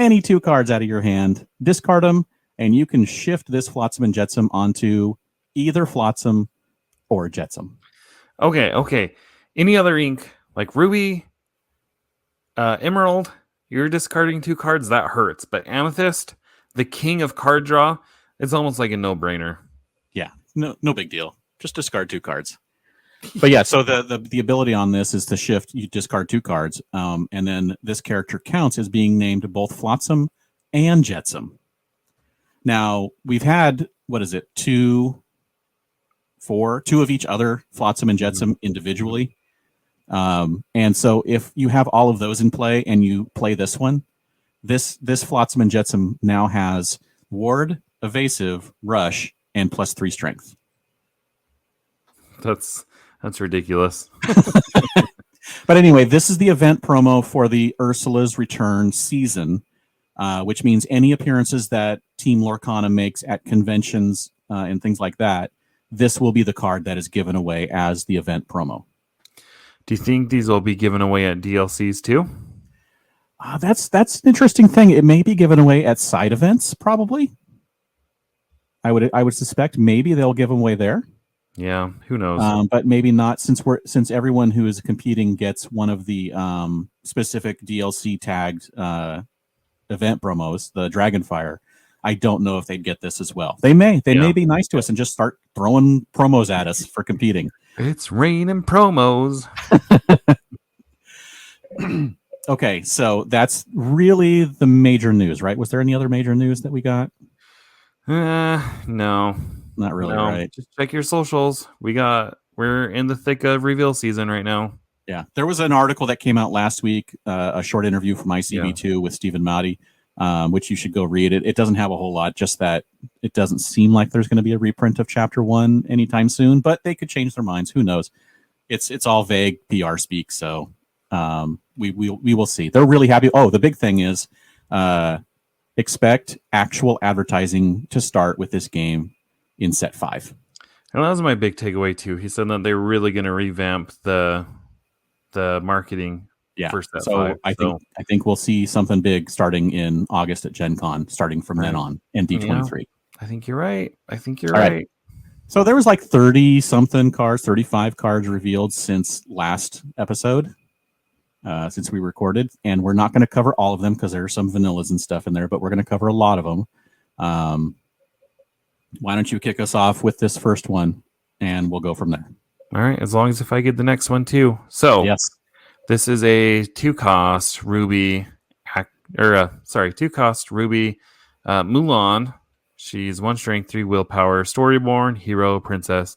Any 2 cards out of your hand, discard them, and you can shift this Flotsam and Jetsam onto either Flotsam or Jetsam. Okay. Any other ink, like Ruby, Emerald, you're discarding 2 cards, that hurts. But Amethyst, the king of card draw, it's almost like a no-brainer. Yeah, no big deal. Just discard 2 cards. But yeah, so the ability on this is to shift. You discard 2 cards, and then this character counts as being named both Flotsam and Jetsam. Now we've had 2 of each other, Flotsam and Jetsam individually. And so if you have all of those in play and you play this one, this Flotsam and Jetsam now has Ward, Evasive, Rush, and +3 Strength. That's ridiculous. But anyway, this is the event promo for the Ursula's Return season, which means any appearances that Team Lorcana makes at conventions and things like that, this will be the card that is given away as the event promo. Do you think these will be given away at DLCs too? That's an interesting thing. It may be given away at side events, probably. I would suspect maybe they'll give them away there. Yeah, who knows? But maybe not, since everyone who is competing gets one of the specific DLC tagged event promos, the Dragonfire. I don't know if they'd get this as well. They may be nice to us and just start throwing promos at us for competing. It's raining promos. Okay, so that's really the major news, right? Was there any other major news that we got? No. Not really, right? Just check your socials. We're in the thick of reveal season right now. Yeah. There was an article that came out last week, a short interview from ICB2 with Stephen Mahdi, which you should go read. It doesn't have a whole lot, just that it doesn't seem like there's going to be a reprint of Chapter 1 anytime soon, but they could change their minds. Who knows? It's all vague PR speak, so we will see. They're really happy. Oh, the big thing is expect actual advertising to start with this game in set 5. And that was my big takeaway too. He said that they're really going to revamp the marketing for set 5. I think we'll see something big starting in August at Gen Con, starting from then on, and D23. I think you're right. Right. So there was like 30 something cards, 35 cards revealed since last episode, since we recorded, and we're not going to cover all of them because there are some vanillas and stuff in there, but we're going to cover a lot of them. Why don't you kick us off with this first one, and we'll go from there. All right, as long as if I get the next one too. So Yes. this is a 2-cost Ruby, 2-cost Ruby Mulan. She's 1 strength, 3 willpower, storyborn, hero, princess.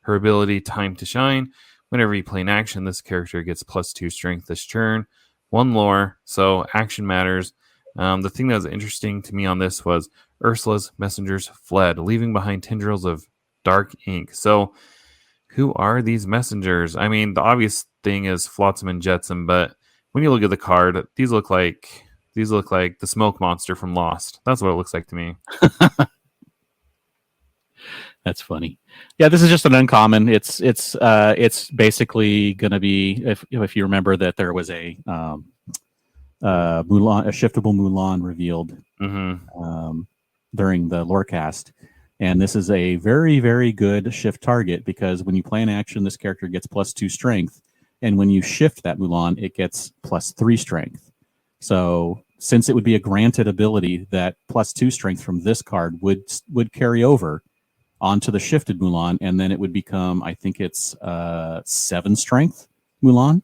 Her ability, Time to Shine. Whenever you play an action, this character gets +2 strength this turn. 1 lore, so action matters. The thing that was interesting to me on this was Ursula's messengers fled, leaving behind tendrils of dark ink. So who are these messengers? I mean, the obvious thing is Flotsam and Jetsam, but when you look at the card, these look like the smoke monster from Lost. That's what it looks like to me. That's funny. Yeah, this is just an uncommon. It's basically going to be, if you remember that there was a Mulan, a shiftable Mulan revealed during the Lorecast. And this is a very, very good shift target because when you play an action, this character gets +2 strength. And when you shift that Mulan, it gets +3 strength. So since it would be a granted ability, that +2 strength from this card would carry over onto the shifted Mulan, and then it would become, I think it's 7 strength Mulan.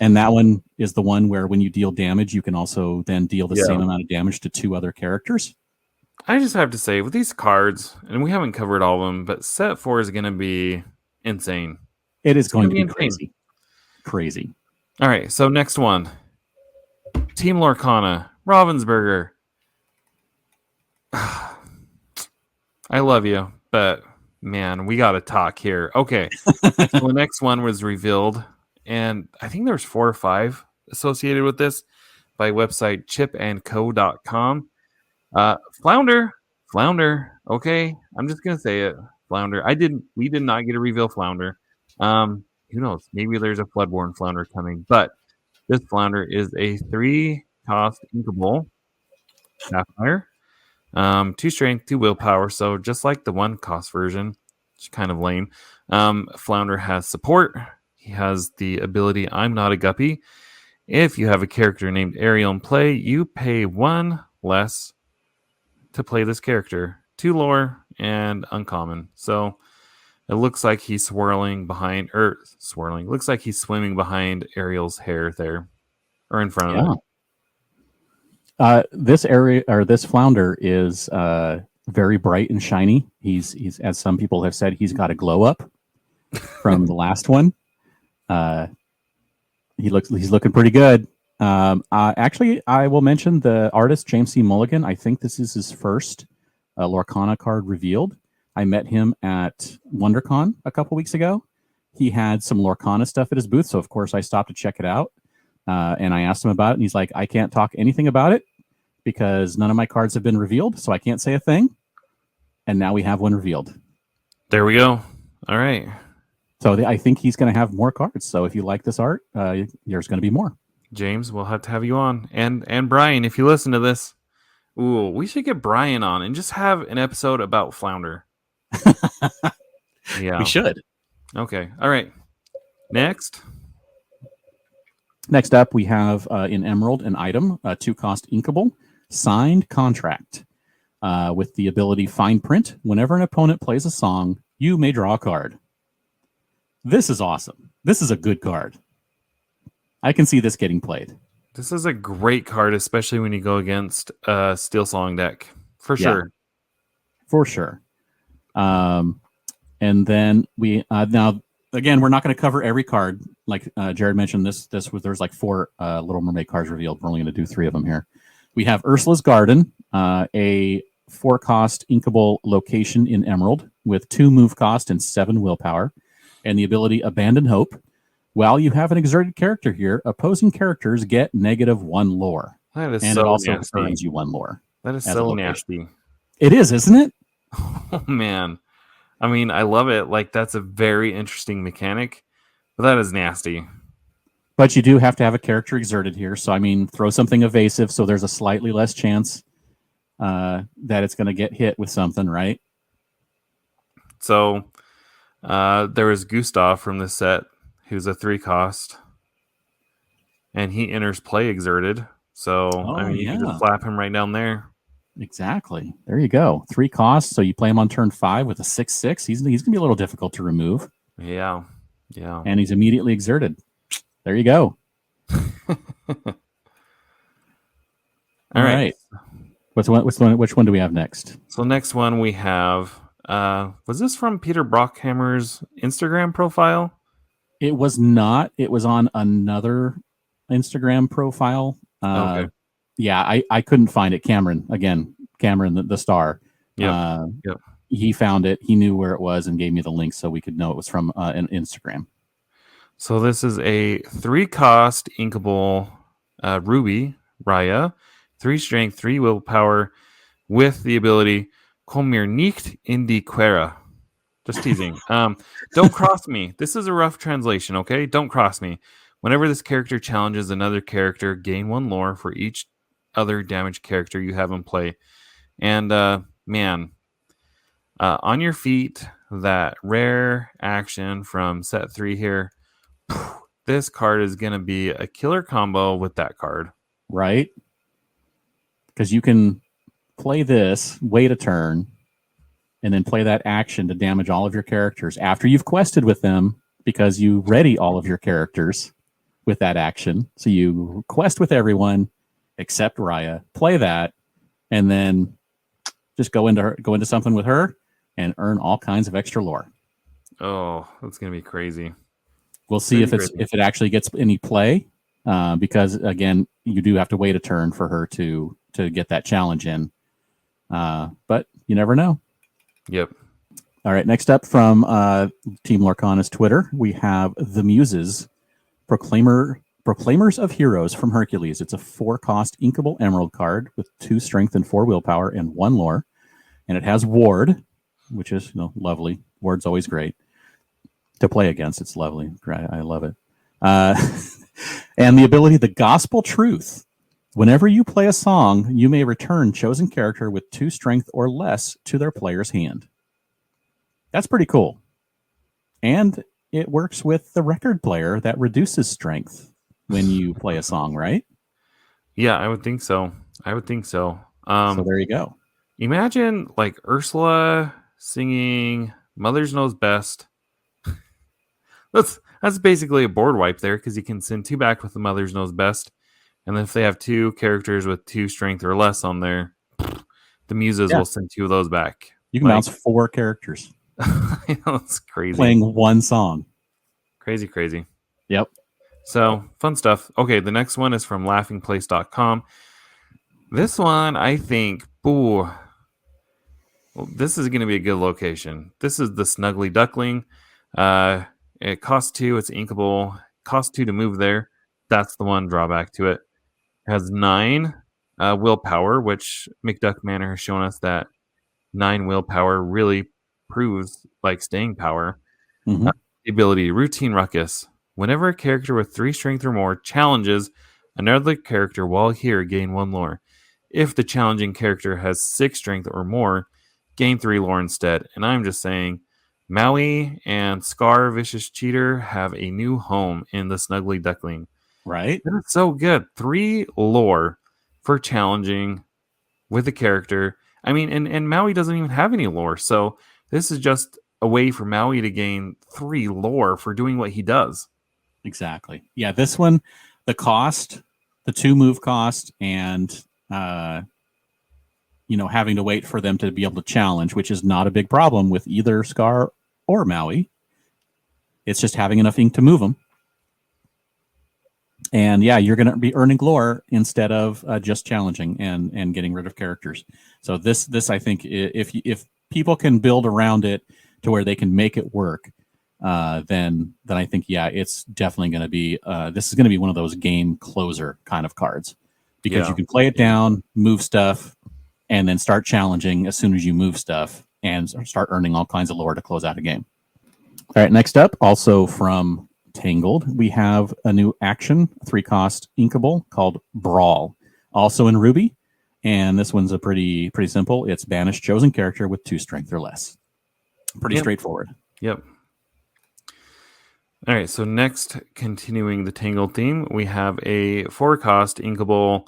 And that one is the one where when you deal damage, you can also then deal the same amount of damage to 2 other characters. I just have to say, with these cards, and we haven't covered all of them, but set 4 is going to be insane. It is going to be crazy. Crazy. All right, so next one. Team Lorcana, Ravensburger. I love you, but man, we got to talk here. Okay, so the next one was revealed, and I think there's 4 or 5 associated with this by website chipandco.com. Flounder. Okay, I'm just gonna say it. Flounder. We did not get a reveal Flounder. Who knows? Maybe there's a Floodborn Flounder coming, but this Flounder is a 3-cost inkable Sapphire. 2 strength, 2 willpower. So just like the 1-cost version, it's kind of lame. Flounder has support. He has the ability I'm Not a Guppy. If you have a character named Ariel in play, you pay 1 less to play this character. 2 lore and uncommon. So it looks like he's looks like he's swimming behind Ariel's hair there, or in front of it. This Flounder is very bright and shiny. He's as some people have said, he's got a glow up from the last one. He's looking pretty good. Actually, I will mention the artist James C. Mulligan. I think this is his first Lorcana card revealed. I met him at WonderCon a couple weeks ago. He had some Lorcana stuff at his booth, so of course I stopped to check it out. And I asked him about it, and he's like, I can't talk anything about it because none of my cards have been revealed, so I can't say a thing. And now we have one revealed. There we go. All right. So I think he's going to have more cards. So if you like this art, there's going to be more. James, we'll have to have you on. And Brian, if you listen to this, we should get Brian on and just have an episode about Flounder. Yeah. We should. Okay. All right. Next up, we have in Emerald an item, a 2-cost inkable, signed contract with the ability Fine Print. Whenever an opponent plays a song, you may draw a card. This is awesome. This is a good card. I can see this getting played. This is a great card, especially when you go against a Steel Song deck. For sure. For sure. And then we now again, we're not going to cover every card. Like Jared mentioned, there's like 4 Little Mermaid cards revealed. We're only going to do 3 of them here. We have Ursula's Garden, a 4-cost inkable location in Emerald with 2 move cost and 7 willpower, and the ability Abandon Hope. While you have an exerted character here, opposing characters get -1 lore. That is and so it also nasty. earns you 1 lore. That is so nasty. It is, isn't it? Oh, man. I mean, I love it. Like, that's a very interesting mechanic, but that is nasty. But you do have to have a character exerted here. So, I mean, throw something evasive so there's a slightly less chance that it's going to get hit with something, right? So, there was Gustav from this set, who's a 3-cost, and he enters play exerted. So, I mean, you can just slap him right down there. Exactly. There you go. 3 costs. So you play him on turn 5 with a 6/6. He's going to be a little difficult to remove. Yeah. And he's immediately exerted. There you go. All right. Which one do we have next? So next one we have, was this from Peter Brockhammer's Instagram profile? It was not. It was on another Instagram profile. Okay. Yeah, I couldn't find it. Cameron, the star. Yep. He found it. He knew where it was and gave me the link so we could know it was from an Instagram. So this is a 3-cost inkable Ruby Raya, 3 strength, 3 willpower, with the ability Comer nicht in die Quera. Just teasing. Don't cross me. This is a rough translation, okay? Don't cross me. Whenever this character challenges another character, gain 1 lore for each other damaged character you have in play. And on your feet, that rare action from set 3 here, this card is going to be a killer combo with that card. Right? Because you can play this, wait a turn, and then play that action to damage all of your characters after you've quested with them, because you ready all of your characters with that action. So you quest with everyone except Raya, play that, and then just go into something with her and earn all kinds of extra lore. Oh, that's going to be crazy. We'll see if it actually gets any play, because again, you do have to wait a turn for her to get that challenge in. But you never know. Yep. All right. Next up from Team Lorcana's Twitter, we have the Muses, Proclaimers of Heroes from Hercules. It's a 4-cost inkable emerald card with 2 strength and 4 willpower and 1 lore, and it has Ward, which is lovely. Ward's always great to play against. It's lovely. I love it. And the ability, the Gospel Truth. Whenever you play a song, you may return chosen character with 2 strength or less to their player's hand. That's pretty cool. And it works with the record player that reduces strength when you play a song, right? Yeah, I would think so. So there you go. Imagine like Ursula singing Mother's Knows Best. That's basically a board wipe there, because you can send 2 back with the Mother's Knows Best. And if they have 2 characters with 2 strength or less on there, the Muses will send 2 of those back. You can bounce 4 characters. It's crazy. Playing one song. Crazy. Yep. So, fun stuff. Okay, the next one is from laughingplace.com. This one, I think, this is going to be a good location. This is the Snuggly Duckling. It costs 2. It's inkable. Costs 2 to move there. That's the one drawback to it. It has 9 willpower, which McDuck Manor has shown us that 9 willpower really proves like staying power. Mm-hmm. The ability, Routine Ruckus. Whenever a character with 3 strength or more challenges another character while here, gain 1 lore. If the challenging character has 6 strength or more, gain 3 lore instead. And I'm just saying, Maui and Scar Vicious Cheater have a new home in the Snuggly Duckling. Right? That's so good. 3 lore for challenging with a character. I mean, and Maui doesn't even have any lore, so this is just a way for Maui to gain 3 lore for doing what he does. Exactly. Yeah, this one, the cost, the 2 move cost, and having to wait for them to be able to challenge, which is not a big problem with either Scar or Maui. It's just having enough ink to move them. And yeah, you're going to be earning lore instead of just challenging and getting rid of characters. So this I think, if people can build around it to where they can make it work, then I think, yeah, it's definitely going to be, this is going to be one of those game closer kind of cards, because you can play it down, move stuff, and then start challenging as soon as you move stuff and start earning all kinds of lore to close out a game. All right, next up, also from Tangled, we have a new action, 3-cost inkable called Brawl, also in Ruby. And this one's a pretty simple. It's banish chosen character with 2 strength or less. Pretty straightforward. Yep. All right, so next, continuing the Tangled theme, we have a 4-cost inkable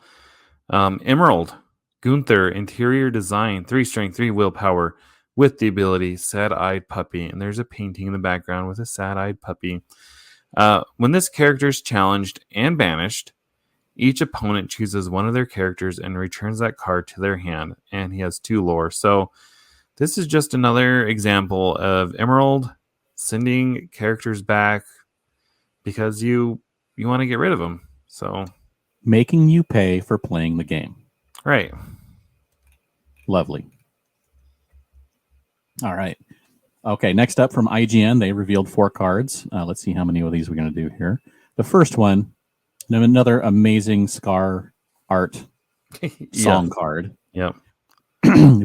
Emerald Gunther, interior design, 3 strength, 3 willpower, with the ability sad-eyed puppy. And there's a painting in the background with a sad-eyed puppy. When this character is challenged and banished, each opponent chooses one of their characters and returns that card to their hand, and he has 2 lore. So this is just another example of Emerald sending characters back because you want to get rid of them. So making you pay for playing the game. Right. Lovely. All right. Okay, next up from IGN, they revealed 4 cards. Let's see how many of these we're going to do here. The first one, another amazing Scar art song card. Yep.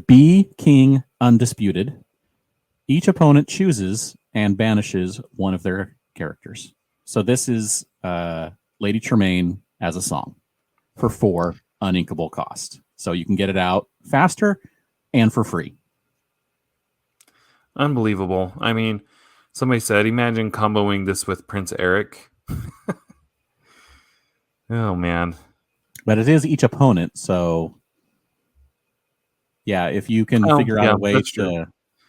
Be King Undisputed. Each opponent chooses and banishes one of their characters. So this is Lady Tremaine as a song for 4 uninkable cost. So you can get it out faster and for free. Unbelievable. I mean, somebody said, imagine comboing this with Prince Eric. Oh, man. But it is each opponent, so yeah, if you can figure out a way to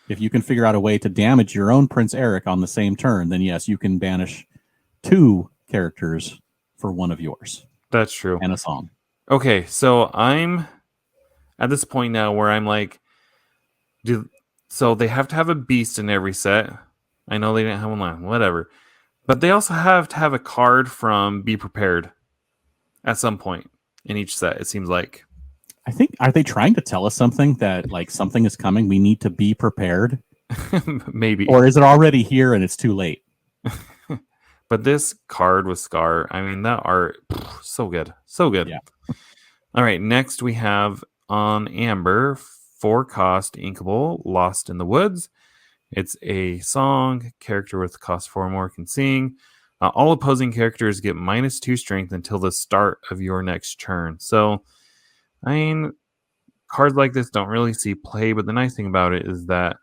if you can figure out a way to damage your own Prince Eric on the same turn, then yes, you can banish 2 characters for one of yours. That's true. And a song. Okay, so I'm at this point now where I'm like, so they have to have a beast in every set. I know they didn't have one last, whatever. But they also have to have a card from Be Prepared at some point in each set, it seems like. I think, are they trying to tell us something that like something is coming? We need to be prepared? Maybe. Or is it already here and it's too late? But this card with Scar, I mean, that art, so good. So good. Yeah. All right, next we have on Amber, 4 cost inkable, Lost in the Woods. It's a song, character with cost 4 or more can sing. All opposing characters get -2 strength until the start of your next turn. So, I mean, cards like this don't really see play, but the nice thing about it is that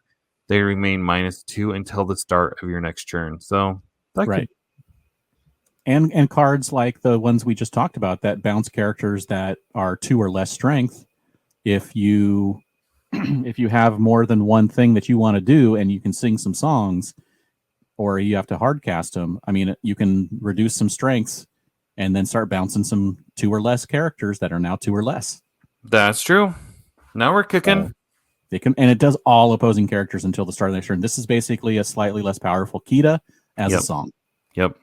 they remain -2 until the start of your next turn. So, that right. And cards like the ones we just talked about that bounce characters that are 2 or less strength, if you have more than one thing that you want to do and you can sing some songs, or you have to hard cast them, I mean, you can reduce some strengths and then start bouncing some 2 or less characters that are now 2 or less. That's true. Now we're cooking. So they can, and it does all opposing characters until the start of their turn. This is basically a slightly less powerful Kita as a song. Yep.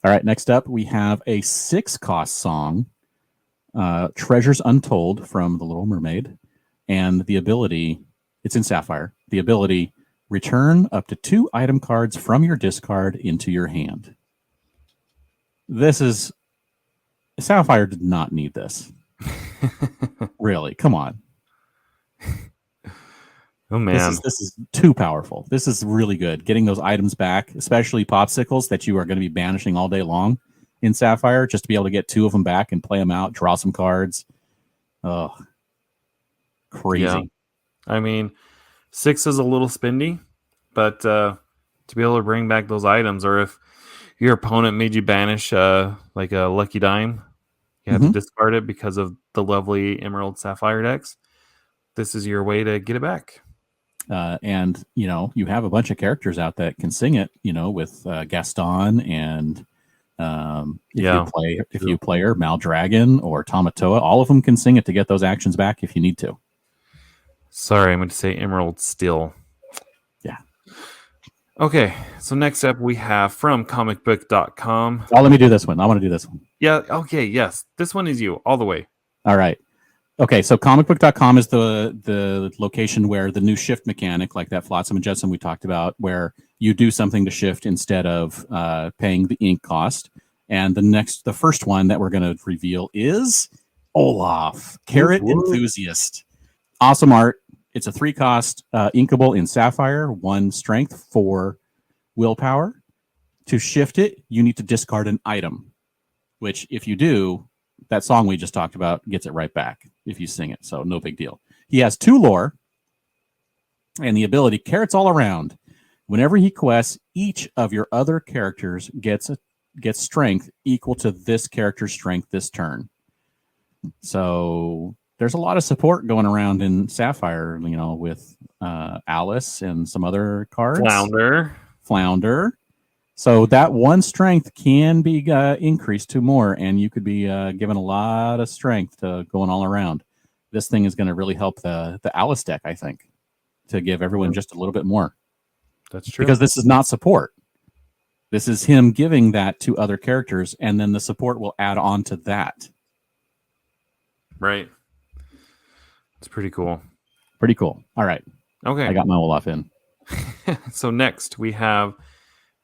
All right, next up, we have a 6 cost song, Treasures Untold from The Little Mermaid. And the ability, it's in Sapphire, the ability, return up to 2 item cards from your discard into your hand. This is, Sapphire did not need this. Really, come on. Oh, man. This is too powerful. This is really good. Getting those items back, especially popsicles that you are going to be banishing all day long in Sapphire, just to be able to get 2 of them back and play them out, draw some cards. Oh, crazy. Yeah. I mean, 6 is a little spendy, but to be able to bring back those items, or if your opponent made you banish like a Lucky Dime, you have to discard it because of the lovely Emerald Sapphire decks. This is your way to get it back. And, you know, you have a bunch of characters out that can sing it, you know, with Gaston and if you play her, Maldragon or Tamatoa, all of them can sing it to get those actions back if you need to. Sorry, I'm going to say Emerald Steel. Yeah. Okay, so next up we have from comicbook.com. Oh, let me do this one. I want to do this one. Yeah, okay, yes. This one is you, all the way. All right. Okay, so comicbook.com is the location where the new shift mechanic, like that Flotsam and Jetsam we talked about, where you do something to shift instead of paying the ink cost. And the first one that we're going to reveal is Olaf, Carrot Enthusiast. Awesome art. It's a 3 cost inkable in Sapphire, 1 strength, 4 willpower. To shift it, you need to discard an item, which if you do, that song we just talked about gets it right back if you sing it. So no big deal. He has 2 lore and the ability Carrots All Around. Whenever he quests, each of your other characters gets strength equal to this character's strength this turn. So there's a lot of support going around in Sapphire, with Alice and some other cards. Flounder. So that one strength can be increased to more, and you could be given a lot of strength going all around. This thing is going to really help the Alice deck, I think, to give everyone just a little bit more. That's true. Because this is not support. This is him giving that to other characters, and then the support will add on to that. Right. It's pretty cool. Pretty cool. All right. Okay. I got my Olaf in. So next we have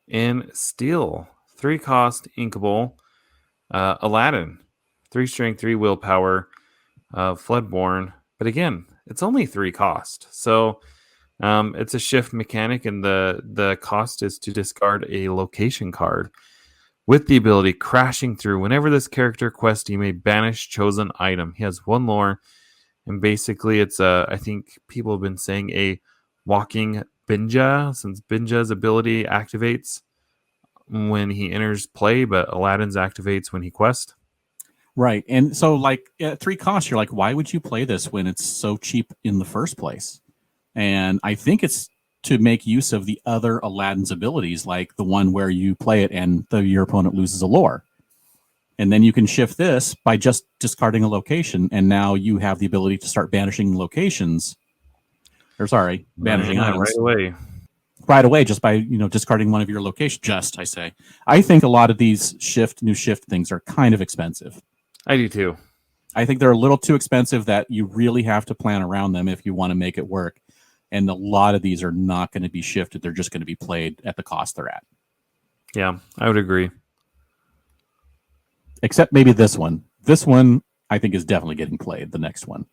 in Steel, 3-cost Inkable, Aladdin, 3 strength, 3 willpower, Floodborn. But again, it's only 3 cost. So it's a shift mechanic, and the cost is to discard a location card with the ability Crashing Through. Whenever this character quests, you may banish chosen item. He has 1 lore, and basically it's I think people have been saying a walking Binja, since Binja's ability activates when he enters play, but Aladdin's activates when he quests. Right. And so, like, at 3 costs, you're like, why would you play this when it's so cheap in the first place? And I think it's to make use of the other Aladdin's abilities, like the one where you play it and your opponent loses a lore. And then you can shift this by just discarding a location, and now you have the ability to start banishing locations. Or banishing items. Right away, just by discarding one of your locations. I think a lot of these new shift things are kind of expensive. I do too. I think they're a little too expensive that you really have to plan around them if you want to make it work. And a lot of these are not going to be shifted. They're just going to be played at the cost they're at. Yeah, I would agree. Except maybe this one. This one, I think, is definitely getting played, the next one.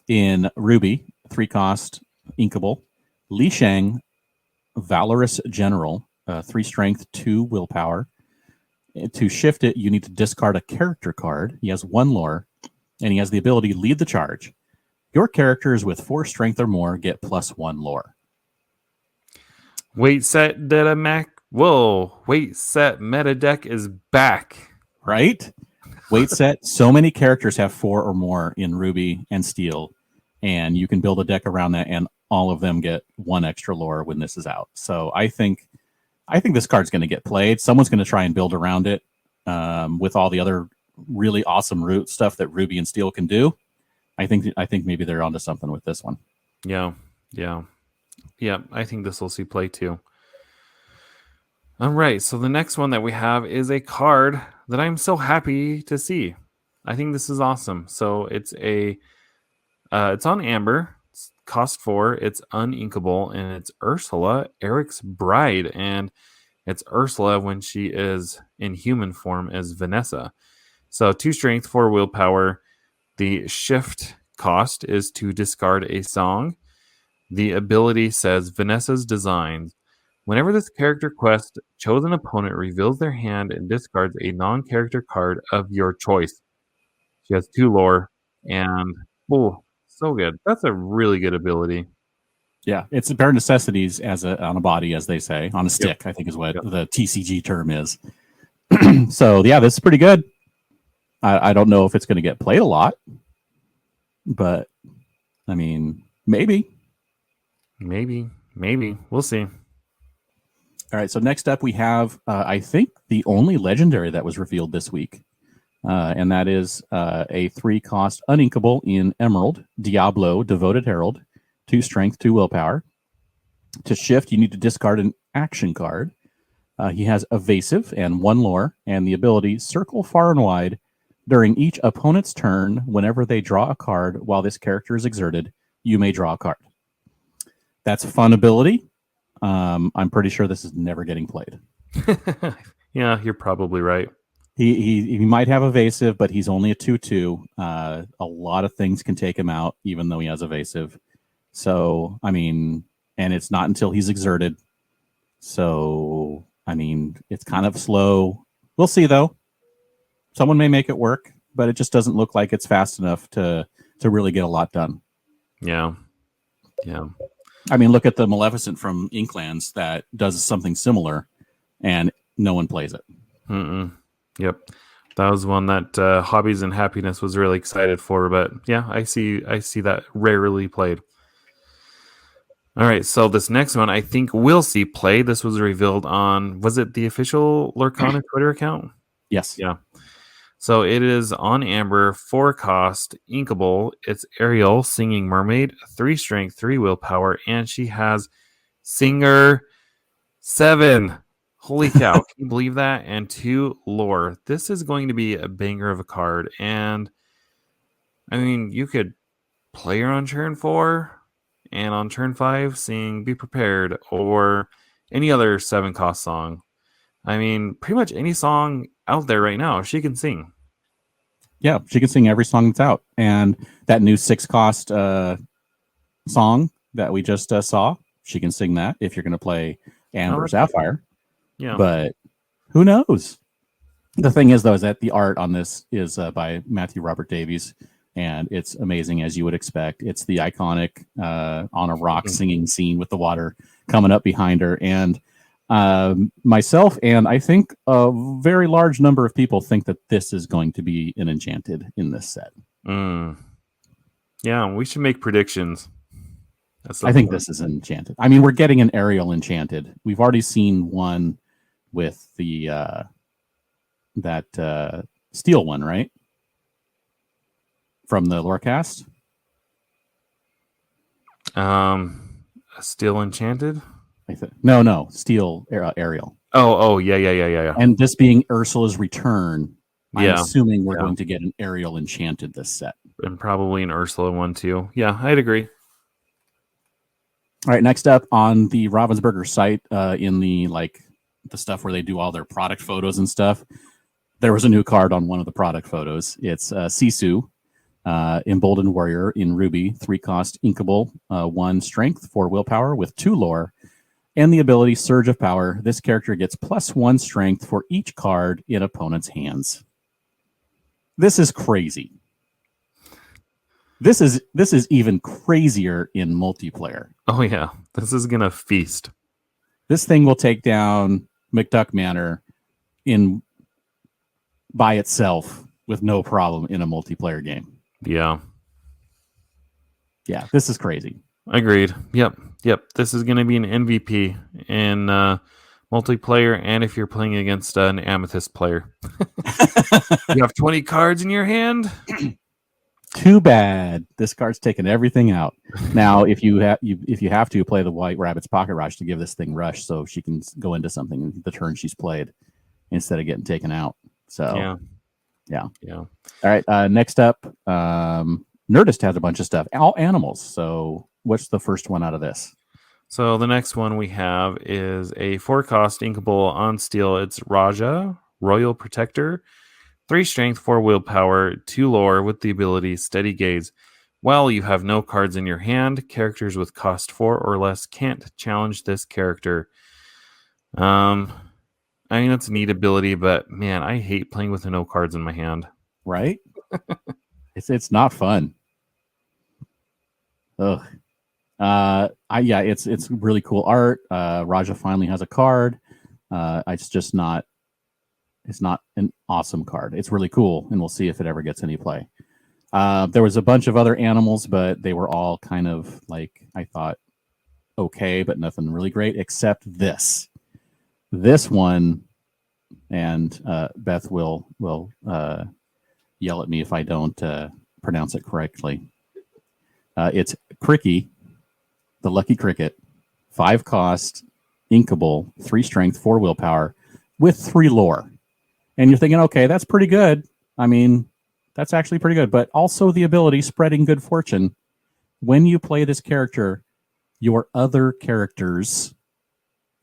In Ruby, 3-cost Inkable, Li Shang, Valorous General, 3 strength, 2 willpower. To shift it, you need to discard a character card. He has 1 lore, and he has the ability Lead the Charge. Your characters with 4 strength or more get +1 lore. Wait set meta deck is back. Right? Wait set. So many characters have 4 or more in Ruby and Steel, and you can build a deck around that, and all of them get 1 extra lore when this is out. So I think this card's going to get played. Someone's going to try and build around it with all the other really awesome root stuff that Ruby and Steel can do. I think maybe they're onto something with this one. Yeah. I think this will see play too. All right, so the next one that we have is a card that I'm so happy to see. I think this is awesome. So it's it's on Amber. It's cost 4. It's uninkable, and it's Ursula, Eric's bride, and it's Ursula when she is in human form as Vanessa. So 2 strength, 4 willpower. The shift cost is to discard a song. The ability says Vanessa's designs. Whenever this character quests, chosen opponent reveals their hand and discards a non-character card of your choice. She has 2 lore, and so good. That's a really good ability. Yeah, it's bare necessities on a body, as they say, on a stick. I think is what the TCG term is. So yeah, this is pretty good. I don't know if it's going to get played a lot, but I mean, maybe. We'll see. All right, so next up we have, I think, the only legendary that was revealed this week, and that is a 3-cost uninkable in Emerald, Diablo, Devoted Herald, 2 strength, 2 willpower. To shift, you need to discard an action card. He has Evasive and 1 lore, and the ability Circle Far and Wide. During each opponent's turn, whenever they draw a card while this character is exerted, you may draw a card. That's a fun ability. I'm pretty sure this is never getting played. Yeah, you're probably right. He might have Evasive, but he's only a 2/2. A lot of things can take him out, even though he has Evasive. So, I mean, and it's not until he's exerted. So, I mean, it's kind of slow. We'll see, though. Someone may make it work, but it just doesn't look like it's fast enough to really get a lot done. Yeah. I mean, look at the Maleficent from Inklands that does something similar, and no one plays it. Yep. That was one that Hobbies and Happiness was really excited for, but yeah, I see that rarely played. All right, so this next one I think we'll see play. This was revealed on, was it the official Lorcana Twitter account? Yes. Yeah. So it is on Amber, 4 cost, inkable. It's Ariel, singing mermaid, 3 strength, 3 willpower, and she has singer 7. Holy cow. Can you believe that? And 2 lore. This is going to be a banger of a card. And I mean, you could play her on turn 4 and on turn 5 sing Be Prepared or any other 7 cost song. I mean, pretty much any song out there right now, she can sing. Yeah, she can sing every song that's out. And that new 6 cost song that we just saw, she can sing that if you're going to play Amber Sapphire. Yeah. But who knows? The thing is, though, is that the art on this is by Matthew Robert Davies, and it's amazing as you would expect. It's the iconic on a rock singing scene with the water coming up behind her. And myself and I think a very large number of people think that this is going to be an enchanted in this set. Yeah, we should make predictions. I think this is enchanted. I mean, we're getting an Ariel enchanted. We've already seen one with the that steel one, right? From the Lorecast. Steel enchanted? No, steel Ariel. Oh, yeah. And this being Ursula's return, I'm Yeah. assuming we're going to get an Ariel enchanted this set. And probably an Ursula one too. Yeah, I'd agree. All right, next up on the Ravensburger site, in the stuff where they do all their product photos and stuff, there was a new card on one of the product photos. It's Sisu, Emboldened Warrior in Ruby, 3 cost, inkable, 1 strength, 4 willpower with 2 lore, and the ability Surge of Power. This character gets +1 strength for each card in opponent's hands. This is crazy. This is even crazier in multiplayer. Oh yeah, this is gonna feast. This thing will take down McDuck Manor by itself with no problem in a multiplayer game. Yeah, this is crazy. Agreed. Yep. This is gonna be an MVP in multiplayer, and if you're playing against an Amethyst player, you have 20 cards in your hand. Too bad. This card's taking everything out. Now, if you have to play the White Rabbit's Pocket Rush to give this thing rush, so she can go into something the turn she's played instead of getting taken out. So yeah. All right. Next up, Nerdist has a bunch of stuff. All animals. So what's the first one out of this? So the next one we have is a 4 cost inkable on steel. It's Raja, Royal Protector. 3 strength, 4 willpower, 2 lore with the ability Steady Gaze. While you have no cards in your hand, characters with cost 4 or less can't challenge this character. I mean, that's a neat ability, but man, I hate playing with no cards in my hand. Right? It's not fun. Ugh. It's really cool art. Raja finally has a card. It's not an awesome card. It's really cool, and we'll see if it ever gets any play. There was a bunch of other animals, but they were all kind of I thought, okay, but nothing really great, except this. This one, and Beth will yell at me if I don't pronounce it correctly. It's Cricky, the Lucky Cricket, 5 cost, inkable, 3 strength, 4 willpower, with 3 lore. And you're thinking, okay, that's pretty good. I mean, that's actually pretty good. But also the ability, Spreading Good Fortune. When you play this character, your other characters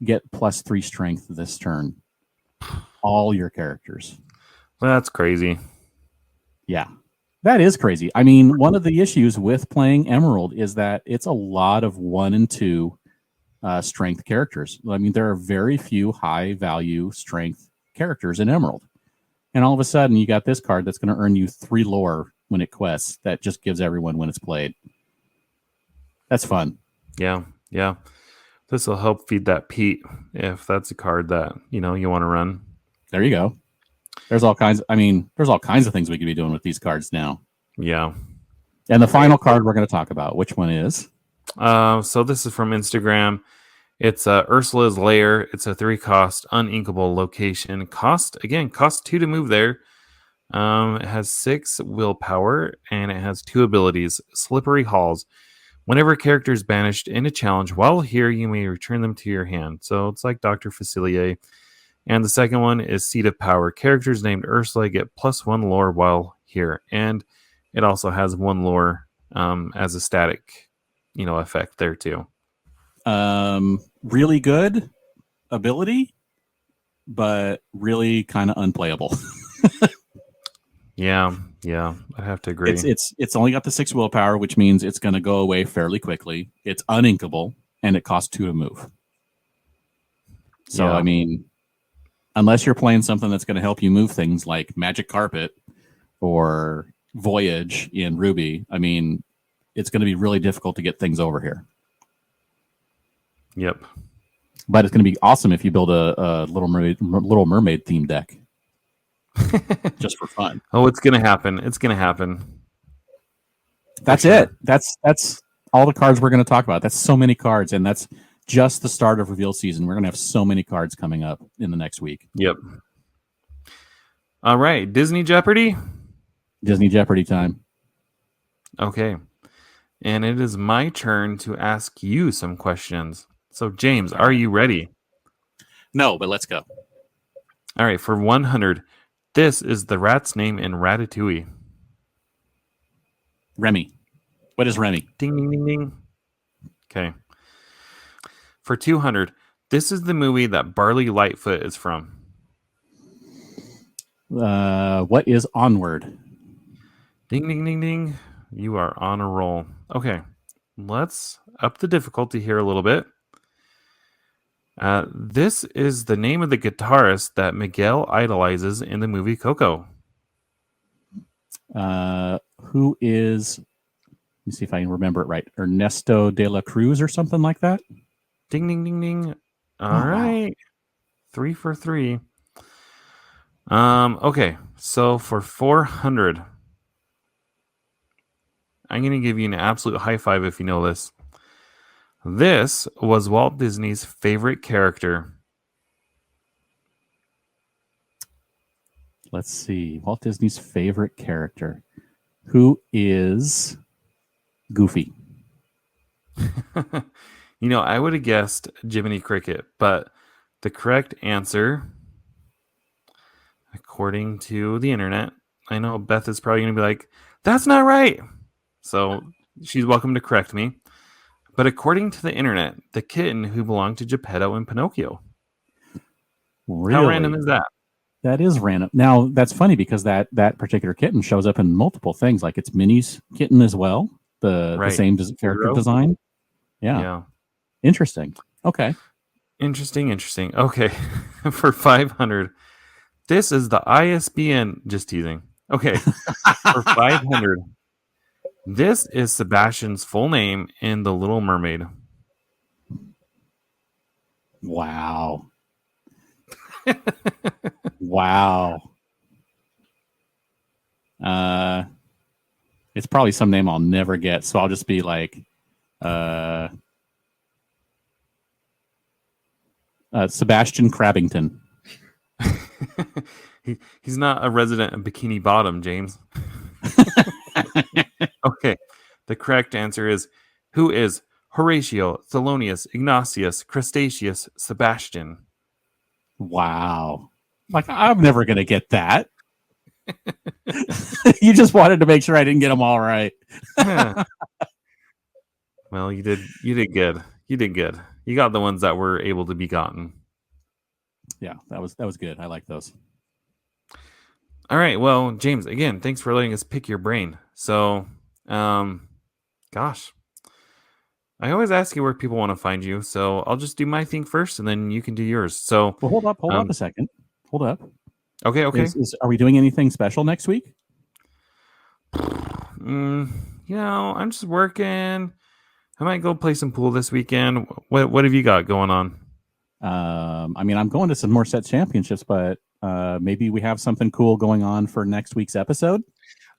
get +3 strength this turn. All your characters. That's crazy. Yeah, that is crazy. I mean, one of the issues with playing Emerald is that it's a lot of 1 and 2 strength characters. I mean, there are very few high value strength characters in Emerald, and all of a sudden you got this card that's going to earn you 3 lore when it quests. That just gives everyone when it's played. That's fun. Yeah. This will help feed that Pete if that's a card that you want to run. There you go. There's all kinds. There's all kinds of things we could be doing with these cards now. Yeah. And the final card we're going to talk about, which one is? So this is from Instagram. It's Ursula's Lair. It's a 3-cost uninkable location. Cost 2 to move there. It has 6 willpower and it has 2 abilities. Slippery Halls. Whenever a character is banished in a challenge while here, you may return them to your hand. So it's like Dr. Facilier. And the second one is Seat of Power. Characters named Ursula get +1 lore while here. And it also has 1 lore as a static, effect there too. Really good ability, but really kind of unplayable. Yeah, I have to agree. It's only got the 6 willpower, which means it's going to go away fairly quickly. It's uninkable, and it costs 2 to move. So, Yeah. Unless you're playing something that's going to help you move things like Magic Carpet or Voyage in Ruby, it's going to be really difficult to get things over here. Yep. But it's going to be awesome if you build a Little Mermaid theme deck. Just for fun. Oh, it's gonna happen. It's gonna happen. That's sure. it. That's all the cards we're going to talk about. That's so many cards, and that's just the start of reveal season. We're going to have so many cards coming up in the next week. Yep. All right, Disney Jeopardy. Disney Jeopardy time. Okay, and it is my turn to ask you some questions. So, James, are you ready? No, but let's go. All right, for 100. This is the rat's name in Ratatouille. Remy. What is Remy? Ding, ding, ding, ding. Okay. For 200, this is the movie that Barley Lightfoot is from. What is Onward? Ding, ding, ding, ding. You are on a roll. Okay. Let's up the difficulty here a little bit. This is the name of the guitarist that Miguel idolizes in the movie Coco. Who is... Let me see if I can remember it right. Ernesto de la Cruz or something like that? Ding, ding, ding, ding. All right. Wow. 3 for 3. Okay. So for 400, I'm going to give you an absolute high five if you know this. This was Walt Disney's favorite character. Let's see. Walt Disney's favorite character. Who is Goofy? I would have guessed Jiminy Cricket, but the correct answer, according to the internet, I know Beth is probably going to be like, that's not right. So she's welcome to correct me. But according to the internet, the kitten who belonged to Geppetto and Pinocchio. Really? How random is that? That is random. Now, that's funny because that particular kitten shows up in multiple things. Like it's Minnie's kitten as well. The same character design. Yeah. Interesting. Okay. Interesting. Okay. For 500, this is the ISBN. Just teasing. Okay. For 500, this is Sebastian's full name in The Little Mermaid. Wow. Wow. It's probably some name I'll never get, so I'll just be like Sebastian Crabbington. He's not a resident of Bikini Bottom, James. Okay. The correct answer is, who is Horatio, Thelonious, Ignatius, Crustaceus, Sebastian? Wow. Like, I'm never going to get that. You just wanted to make sure I didn't get them all right. Well, you did good. You did good. You got the ones that were able to be gotten. Yeah, that was good. I like those. All right. Well, James, again, thanks for letting us pick your brain. So, gosh, I always ask you where people want to find you. So I'll just do my thing first, and then you can do yours. So, well, hold up a second. Hold up. Okay. Are we doing anything special next week? I'm just working. I might go play some pool this weekend. What have you got going on? I'm going to some more set championships, but maybe we have something cool going on for next week's episode.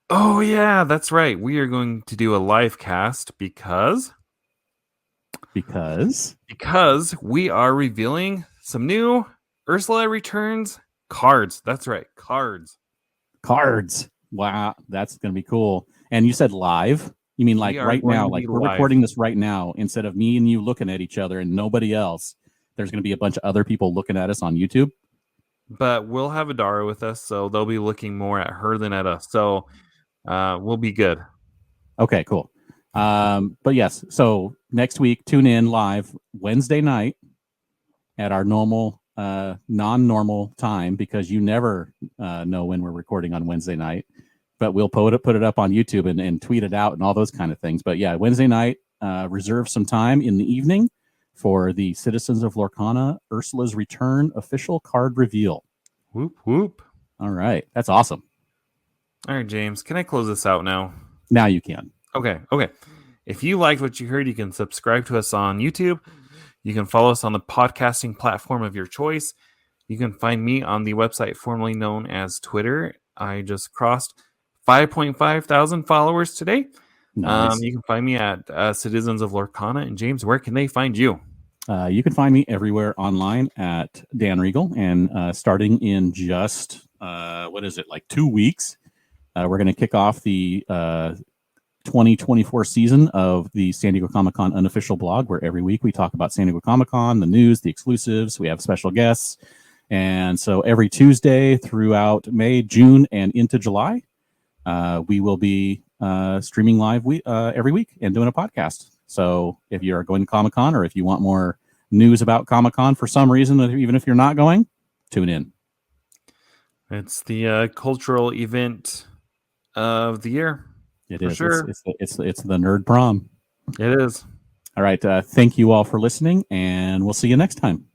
Oh, yeah, that's right. We are going to do a live cast because we are revealing some new Ursula Returns cards. That's right, cards. Wow, that's going to be cool. And you said live? You mean like right now? Like we're recording this right now instead of me and you looking at each other and nobody else. There's going to be a bunch of other people looking at us on YouTube. But we'll have Adara with us, so they'll be looking more at her than at us. So we'll be good. Okay, cool. But yes, so next week, tune in live Wednesday night at our normal, non-normal time, because you never know when we're recording on Wednesday night. But we'll put it up on YouTube and tweet it out and all those kind of things. But yeah, Wednesday night, reserve some time in the evening for the Citizens of Lorcana Ursula's Return official card reveal. Whoop, whoop. All right. That's awesome. All right, James, can I close this out now? Now you can. Okay. If you liked what you heard, you can subscribe to us on YouTube. You can follow us on the podcasting platform of your choice. You can find me on the website formerly known as Twitter. I just crossed 5.5 thousand followers today. Nice. You can find me at Citizens of Lorcana. And James, where can they find you? You can find me everywhere online at Dan Regal. And starting in just, 2 weeks, we're going to kick off the 2024 season of the San Diego Comic-Con unofficial blog, where every week we talk about San Diego Comic-Con, the news, the exclusives. We have special guests. And so every Tuesday throughout May, June, and into July, we will be streaming live every week and doing a podcast. So if you're going to Comic-Con, or if you want more news about Comic-Con for some reason, even if you're not going, tune in. It's the cultural event of the year. It is. Sure. It's the nerd prom. It is. All right. Thank you all for listening, and we'll see you next time.